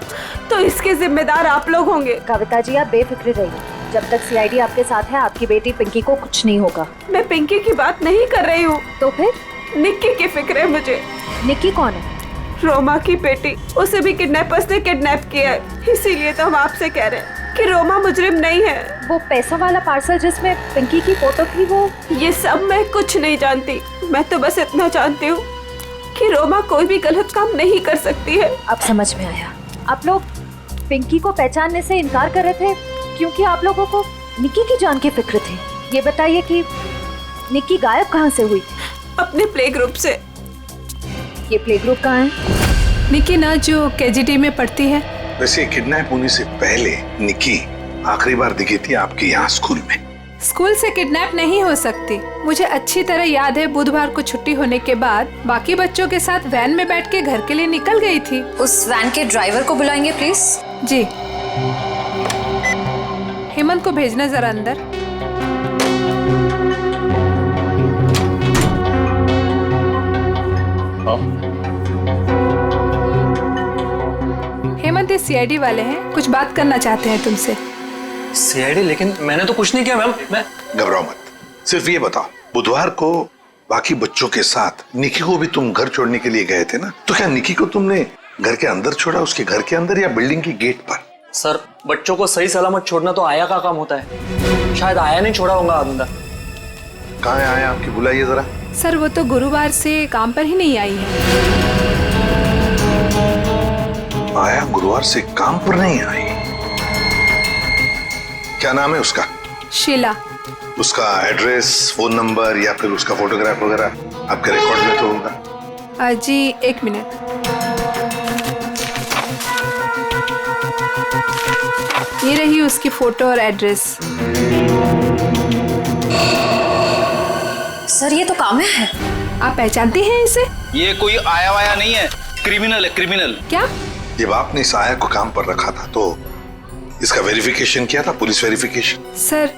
तो इसके जिम्मेदार आप लोग होंगे। कविता जी, आप बेफिक्र रहिए, जब तक सीआईडी आपके साथ है आपकी बेटी पिंकी को कुछ नहीं होगा। मैं पिंकी की बात नहीं कर रही हूँ। तो फिर? निक्की की फिक्र है मुझे। निक्की कौन है? रोमा की बेटी, उसे भी किडनैपर्स ने किडनैप किया है। इसीलिए तो हम आपसे कह रहे हैं कि रोमा मुजरिम नहीं है। वो पैसा वाला पार्सल जिसमें पिंकी की फोटो थी, वो? ये सब मैं कुछ नहीं जानती। मैं तो बस इतना जानती हूँ कि रोमा कोई भी गलत काम नहीं कर सकती है। अब समझ में आया। आप लोग पिंकी को पहचानने से इनकार कर रहे थे क्योंकि आप लोगों को निक्की की जान की फिक्र थी। ये बताइए कि निक्की गायब कहाँ से हुई? अपने प्ले ग्रुप से। ये प्ले ग्रुप कहाँ है? निक्की ना जो केजीडी में पढ़ती है। वैसे किडनैप होने से पहले निक्की आखिरी बार दिखी थी आपके यहाँ स्कूल में। स्कूल से किडनैप नहीं हो सकती। मुझे अच्छी तरह याद है, बुधवार को छुट्टी होने के बाद बाकी बच्चों के साथ वैन में बैठ के घर के लिए निकल गई थी। उस वैन के ड्राइवर को बुलाएंगे प्लीज। जी। हेमंत को भेजना जरा अंदर। हेमंत ये सीआईडी वाले हैं, कुछ बात करना चाहते हैं तुमसे। सीआईडी? लेकिन मैंने तो कुछ नहीं किया मैम। मैं घबराओ मत, सिर्फ ये बताओ, बुधवार को बाकी बच्चों के साथ निक्की को भी तुम घर छोड़ने के लिए गए थे ना? तो क्या निक्की को तुमने घर के अंदर छोड़ा, उसके घर के अंदर या बिल्डिंग की गेट पर? सर, बच्चों को सही सलामत छोड़ना तो आया का काम होता है। शायद आया नहीं छोड़ा होगा अंदर। कहाँ है आया आपकी? बुलाइए जरा। सर, वो तो गुरुवार से काम पर ही नहीं आई है। आया गुरुवार से काम पर नहीं आई? क्या नाम है उसका? शीला। उसका एड्रेस, फोन नंबर या फिर उसका फोटोग्राफ वगैरह आपके रिकॉर्ड में तो होगा? जी, एक मिनट। ये रही उसकी फोटो और एड्रेस। सर, ये तो काम्या है। आप पहचानती हैं इसे? ये कोई आया वाया नहीं है, क्रिमिनल है, क्रिमिनल। क्या? जब आपने इस आया को काम पर रखा था तो इसका वेरिफिकेशन किया था, पुलिस वेरिफिकेशन? सर,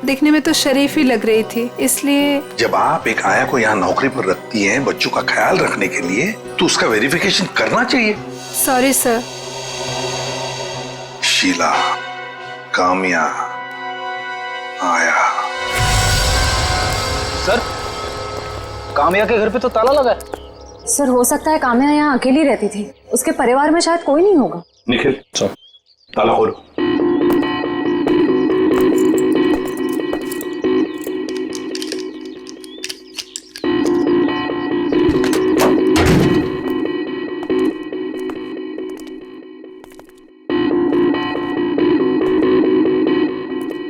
दिखने में तो शरीफ ही लग रही थी, इसलिए। जब आप एक आया को यहाँ नौकरी पर रखती हैं बच्चों का ख्याल रखने के लिए, तो उसका वेरिफिकेशन करना चाहिए। Sorry sir. शीला, काम्या, आया। सर, काम्या के घर पे तो ताला लगा है। सर, हो सकता है काम्या यहाँ अकेली रहती थी, उसके परिवार में शायद कोई नहीं होगा। निखिल, चल ताला खोलो।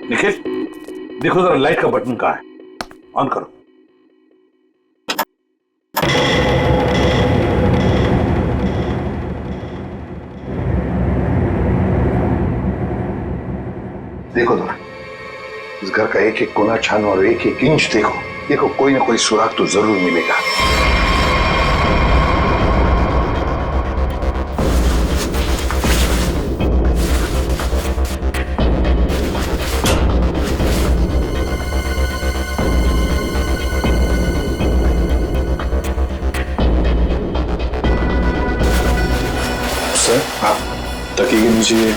निखिल, देखो जरा लाइट का बटन कहाँ है, ऑन करो। देखो जरा, इस घर का एक एक कोना छानो और एक एक इंच देखो। देखो, कोई ना कोई सुराग तो जरूर मिलेगा। सर, हाँ, तकिए के नीचे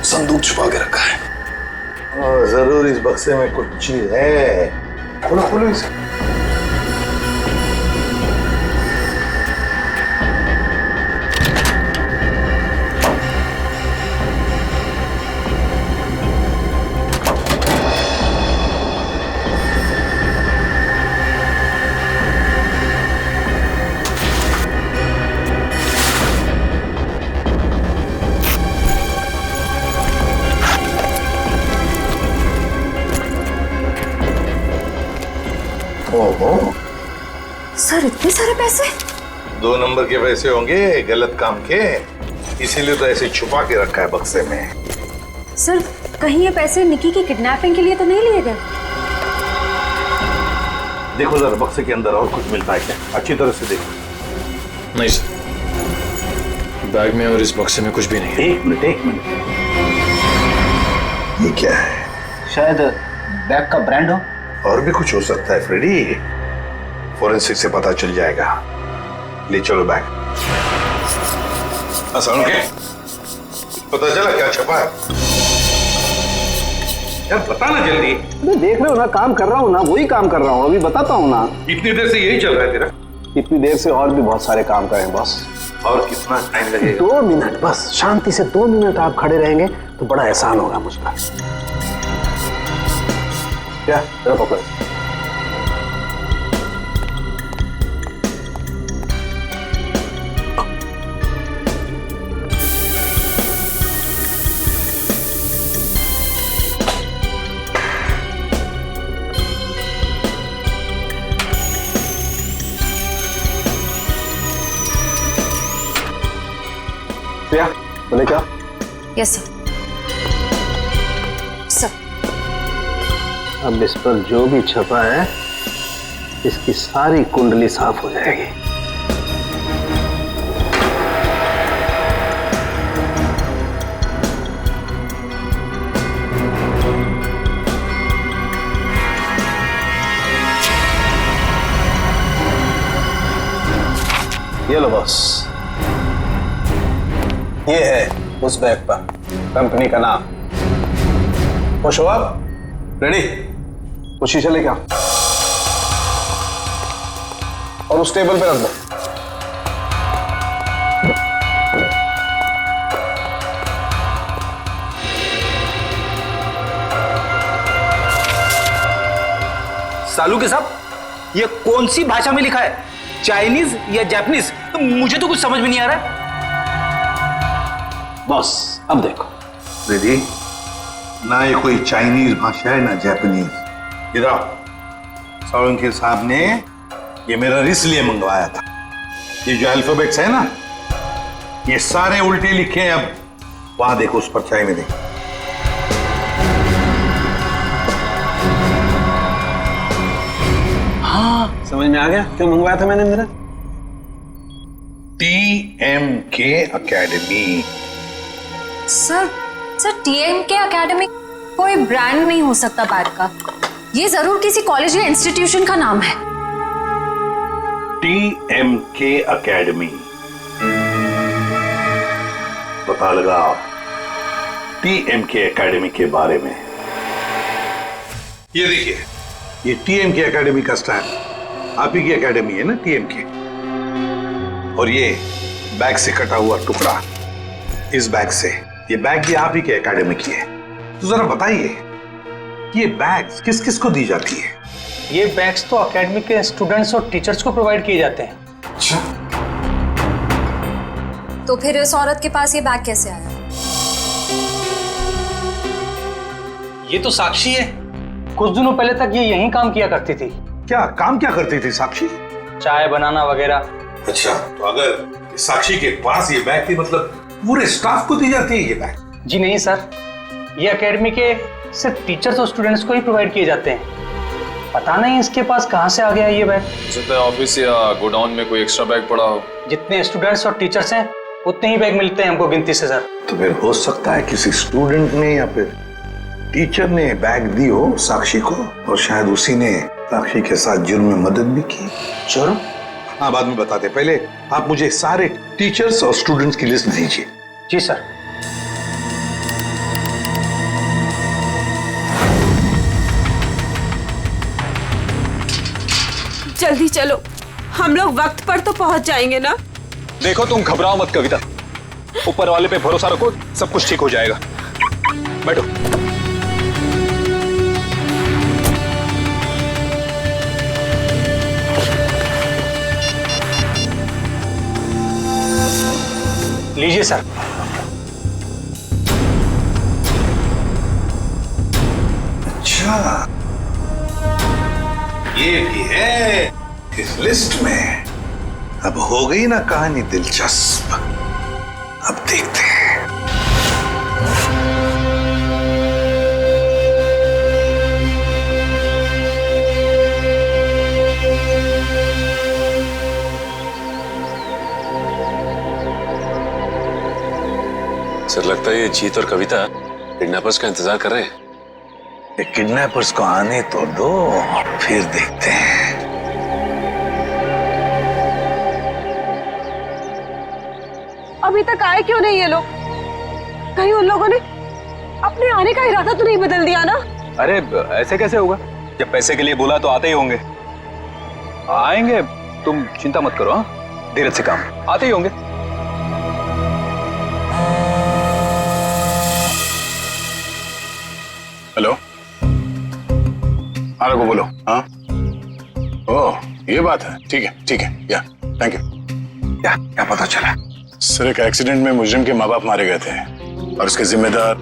संदूक छुपा के रखा है। जरूर इस बक्से में कुछ चीज है। खोलो खोलो इसे। ओहो, सर, इतने सारे पैसे? 2 नंबर के पैसे होंगे गलत काम के, इसीलिए तो ऐसे छुपा के रखा है बक्से में। सर, कहीं ये पैसे निक्की की किडनैपिंग के लिए तो नहीं लिए गए? देखो जरा बक्से के अंदर और कुछ मिलता है क्या, अच्छी तरह से देखो। नहीं सर, बैग में और इस बक्से में कुछ भी नहीं है। एक मिनट ये क्या है? शायद बैग का ब्रांड हो। और भी कुछ हो सकता है फ्रेडी, फोरेंसिक से पता चल जाएगा। ले चलो बैग। असल के पता चला क्या छपा है? यार बता ना जल्दी। देख रहे हो ना, काम कर रहा हूँ ना, वही काम कर रहा हूँ, अभी बताता हूँ ना। इतनी देर से यही चल रहा है तेरा? इतनी देर से और भी बहुत सारे काम करें बॉस। और कितना टाइम लगेगा? 2 मिनट बस, शांति से 2 मिनट आप खड़े रहेंगे तो बड़ा एहसान होगा मुझ पर। क्या जरा पकड़ो। बोले क्या? Yes sir. सर अब इस पर जो भी छपा है इसकी सारी कुंडली साफ हो जाएगी। ये लो बॉस, ये है उस बैग पर कंपनी का नाम। खुश हो आप? रेडी? वो शीशा लेके आओ और उस टेबल पे रख दो। सालू के साहब, ये कौन सी भाषा में लिखा है? चाइनीज या जापानीज? तो मुझे तो कुछ समझ में नहीं आ रहा है। बॉस अब देखो रेडी, ना ये कोई चाइनीज भाषा है ना जापानीज। इधर सालुंके साहब ने ये मेरा इसलिए मंगवाया था। ये जो अल्फाबेट्स है ना, ये सारे उल्टे लिखे हैं। अब वहां देखो, उस परछाई में देखो। हाँ समझ में आ गया क्यों मंगवाया था मैंने मेरा। TMK academy. Sir TMK academy कोई ब्रांड नहीं हो सकता बैग का, ये जरूर किसी कॉलेज या इंस्टीट्यूशन का नाम है। TMK अकेडमी, पता लगाओ TMK अकेडमी के बारे में। ये देखिए, ये TMK अकेडमी का स्टैंड, आप ही की अकेडमी है ना TMK। और ये बैग से कटा हुआ टुकड़ा, इस बैग से, ये बैग भी आप ही के एकेडमी की है। तो जरा बताइए, ये बैग्स किस किस को दी जाती है? ये बैग्स तो एकेडमी के स्टूडेंट्स और टीचर्स को प्रोवाइड किए जाते हैं। अच्छा, तो फिर इस औरत के पास ये बैग कैसे आया? ये तो साक्षी है, कुछ दिनों पहले तक ये यहीं काम किया करती थी। क्या काम क्या करती थी साक्षी? चाय बनाना वगैरह। अच्छा, तो अगर साक्षी के पास ये बैग थी, मतलब पूरे स्टाफ को दी जाती है ये बैग? जी नहीं सर, ये एकेडमी के सिर्फ टीचर्स और स्टूडेंट्स को ही प्रोवाइड किए जाते हैं। पता नहीं इसके पास कहाँ से आ गया ये बैग। हो सकता है ऑफिस या गोडाउन में कोई एक्स्ट्रा बैग पड़ा हो। जितने स्टूडेंट्स और टीचर्स हैं उतने ही बैग मिलते हैं हमको गिनती से सर। तो फिर हो सकता है किसी स्टूडेंट ने या फिर टीचर ने बैग दी हो साक्षी को, और शायद उसी ने साक्षी के साथ जुर्म में मदद भी की। जुर्म? हाँ, बाद में बताते, पहले आप मुझे सारे टीचर्स और स्टूडेंट्स की लिस्ट दीजिए। जी सर। जल्दी चलो, हम लोग वक्त पर तो पहुंच जाएंगे ना। देखो तुम घबराओ मत कविता, ऊपर वाले पे भरोसा रखो, सब कुछ ठीक हो जाएगा। बैठो। लीजिए सर। अच्छा, ये भी है इस लिस्ट में। अब हो गई ना कहानी दिलचस्प। अब देखते हैं। सर लगता है ये जीत और कविता किडनैपर्स का इंतजार कर रहे हैं। ये किडनैपर्स को आने तो दो, फिर देखते हैं। अभी तक आए क्यों नहीं ये लोग? कहीं उन लोगों ने अपने आने का इरादा तो नहीं बदल दिया ना? अरे ऐसे कैसे होगा? जब पैसे के लिए बोला तो आते ही होंगे। आएंगे, तुम चिंता मत करो। हाँ, धीरज से काम, आते ही होंगे। हेलो, हाँ रघु बोलो। हाँ, ओह ये बात है, ठीक है, या थैंक यू। क्या पता चला? सर एक एक्सीडेंट में मुजरिम के माँ बाप मारे गए थे और उसके जिम्मेदार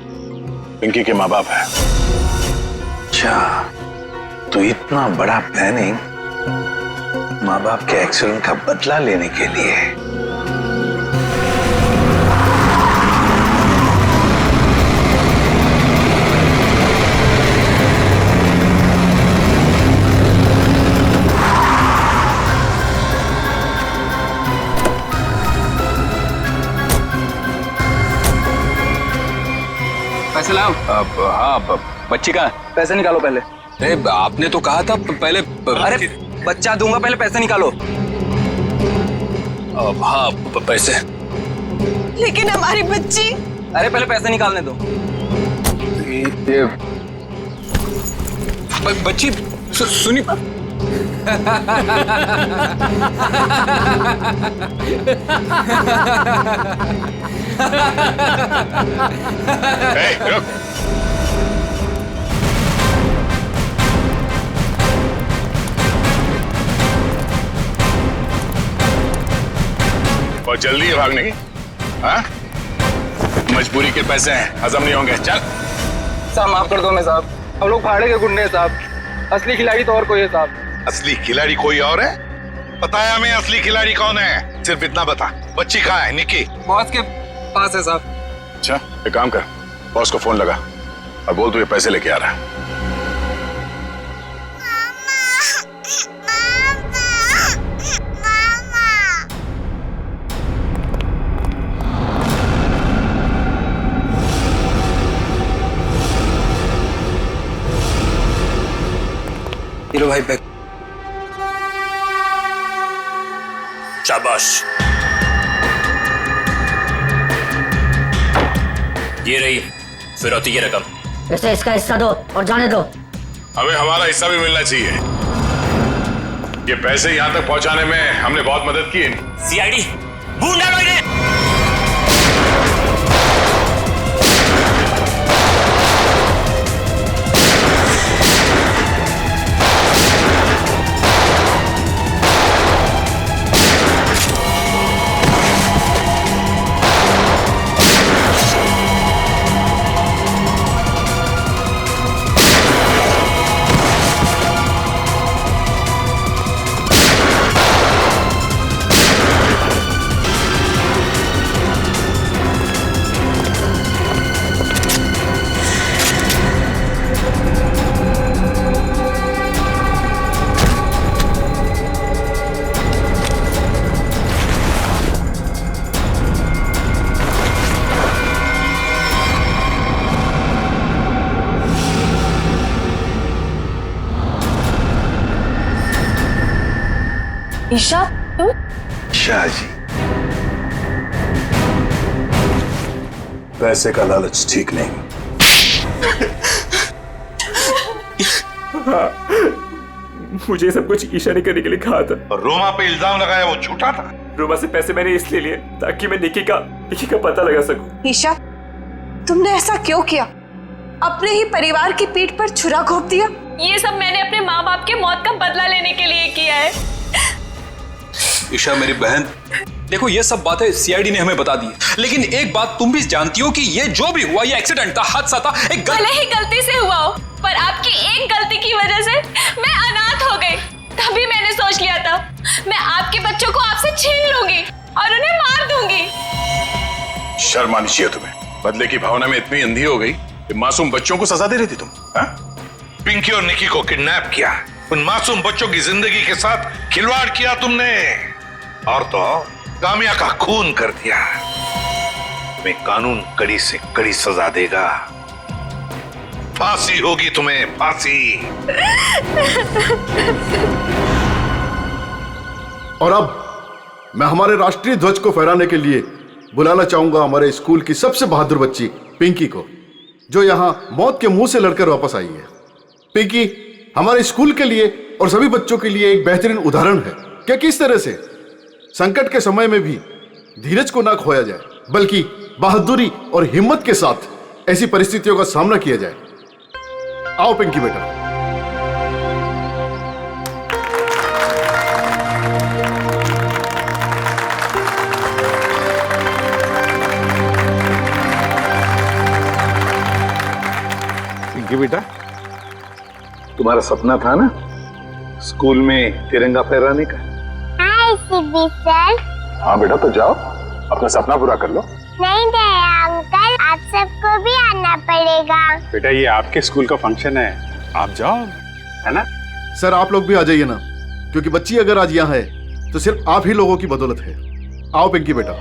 पिंकी के माँ बाप हैं। अच्छा, तो इतना बड़ा प्लानिंग माँ बाप के एक्सीडेंट का बदला लेने के लिए। पैसे लाओ। हाँ, बच्ची का पैसे निकालो पहले। आपने तो कहा था पहले। अरे बच्चा दूंगा, पहले पैसे निकालो। हाँ पैसे। लेकिन हमारी बच्ची। अरे पहले पैसे निकालने दो। ये बच्ची सुनी। रुक। बहुत जल्दी है भागने की। हाँ? मजबूरी के पैसे हैं, हजम नहीं होंगे। चल। साहब माफ कर दो मैं साहब, हम लोग भाड़े के गुंडे हैं साहब। असली खिलाड़ी तो और कोई है साहब। असली खिलाड़ी कोई और है? बताया मैं असली खिलाड़ी कौन है, सिर्फ इतना बता। बच्ची कहाँ है? निक्की बॉस के पास है साहब। अच्छा एक काम कर, बॉस को फोन लगा और बोल तू ये पैसे लेके आ रहा है। हीरो भाई पैक। शाबाश, ये रही फिरौती की रकम। इसे इसका हिस्सा दो और जाने दो। हमें हमारा हिस्सा भी मिलना चाहिए। ये पैसे यहाँ तक पहुँचाने में हमने बहुत मदद की है। सीआईडी ढूंढा मैंने। ईशा तुम? शाह जी, पैसे का लालच ठीक नहीं। हाँ, मुझे सब कुछ ईशा ने करने के लिए कहा था। और रोमा पे इल्जाम लगाया वो झूठा था। रोमा से पैसे मैंने इसलिए लिए ताकि मैं निक्की का पता लगा सकूं। ईशा, तुमने ऐसा क्यों किया? अपने ही परिवार की पीठ पर छुरा घोंप दिया। ये सब मैंने अपने माँ बाप के मौत का बदला लेने के लिए किया है। ईशा मेरी बहन, देखो ये सब बातें सीआईडी ने हमें बता दी, लेकिन एक बात तुम भी जानती हो कि ये जो भी हुआ ये एक्सीडेंट था, हादसा था। भले ही गलती से हुआ हो, पर आपकी एक गलती की वजह से मैं अनाथ हो गई। तभी मैंने सोच लिया था मैं आपके बच्चों को आपसे छीन लूंगी और उन्हें मार दूंगी। शर्म आनी चाहिए तुम्हें। बदले की भावना में इतनी अंधी हो गई कि मासूम बच्चों को सजा दे रही थी तुम। हाँ? पिंकी और निक्की को किडनैप किया, उन मासूम बच्चों की जिंदगी के साथ खिलवाड़ किया तुमने, और तो कामिया का खून कर दिया। तुम्हें कानून कड़ी से कड़ी सजा देगा। फांसी होगी तुम्हें, फांसी। और अब मैं हमारे राष्ट्रीय ध्वज को फहराने के लिए बुलाना चाहूंगा हमारे स्कूल की सबसे बहादुर बच्ची पिंकी को, जो यहाँ मौत के मुंह से लड़कर वापस आई है। पिंकी हमारे स्कूल के लिए और सभी बच्चों के लिए एक बेहतरीन उदाहरण है कि किस तरह से संकट के समय में भी धीरज को ना खोया जाए, बल्कि बहादुरी और हिम्मत के साथ ऐसी परिस्थितियों का सामना किया जाए। आओ पिंकी बेटा। पिंकी बेटा, तुम्हारा सपना था ना स्कूल में तिरंगा फहराने का? हाय सिद्धि सर। हाँ बेटा, तो जाओ अपना सपना पूरा कर लो। नहीं दया अंकल, आप सबको भी आना पड़ेगा। बेटा ये आपके स्कूल का फंक्शन है, आप जाओ, है ना? सर आप लोग भी आ जाइए ना, क्योंकि बच्ची अगर आज यहाँ है तो सिर्फ आप ही लोगों की बदौलत है। आओ पिंकी बेटा।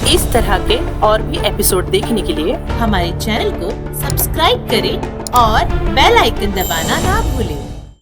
इस तरह के और भी एपिसोड देखने के लिए हमारे चैनल को सब्सक्राइब करें और बेल आइकन दबाना ना भूलें।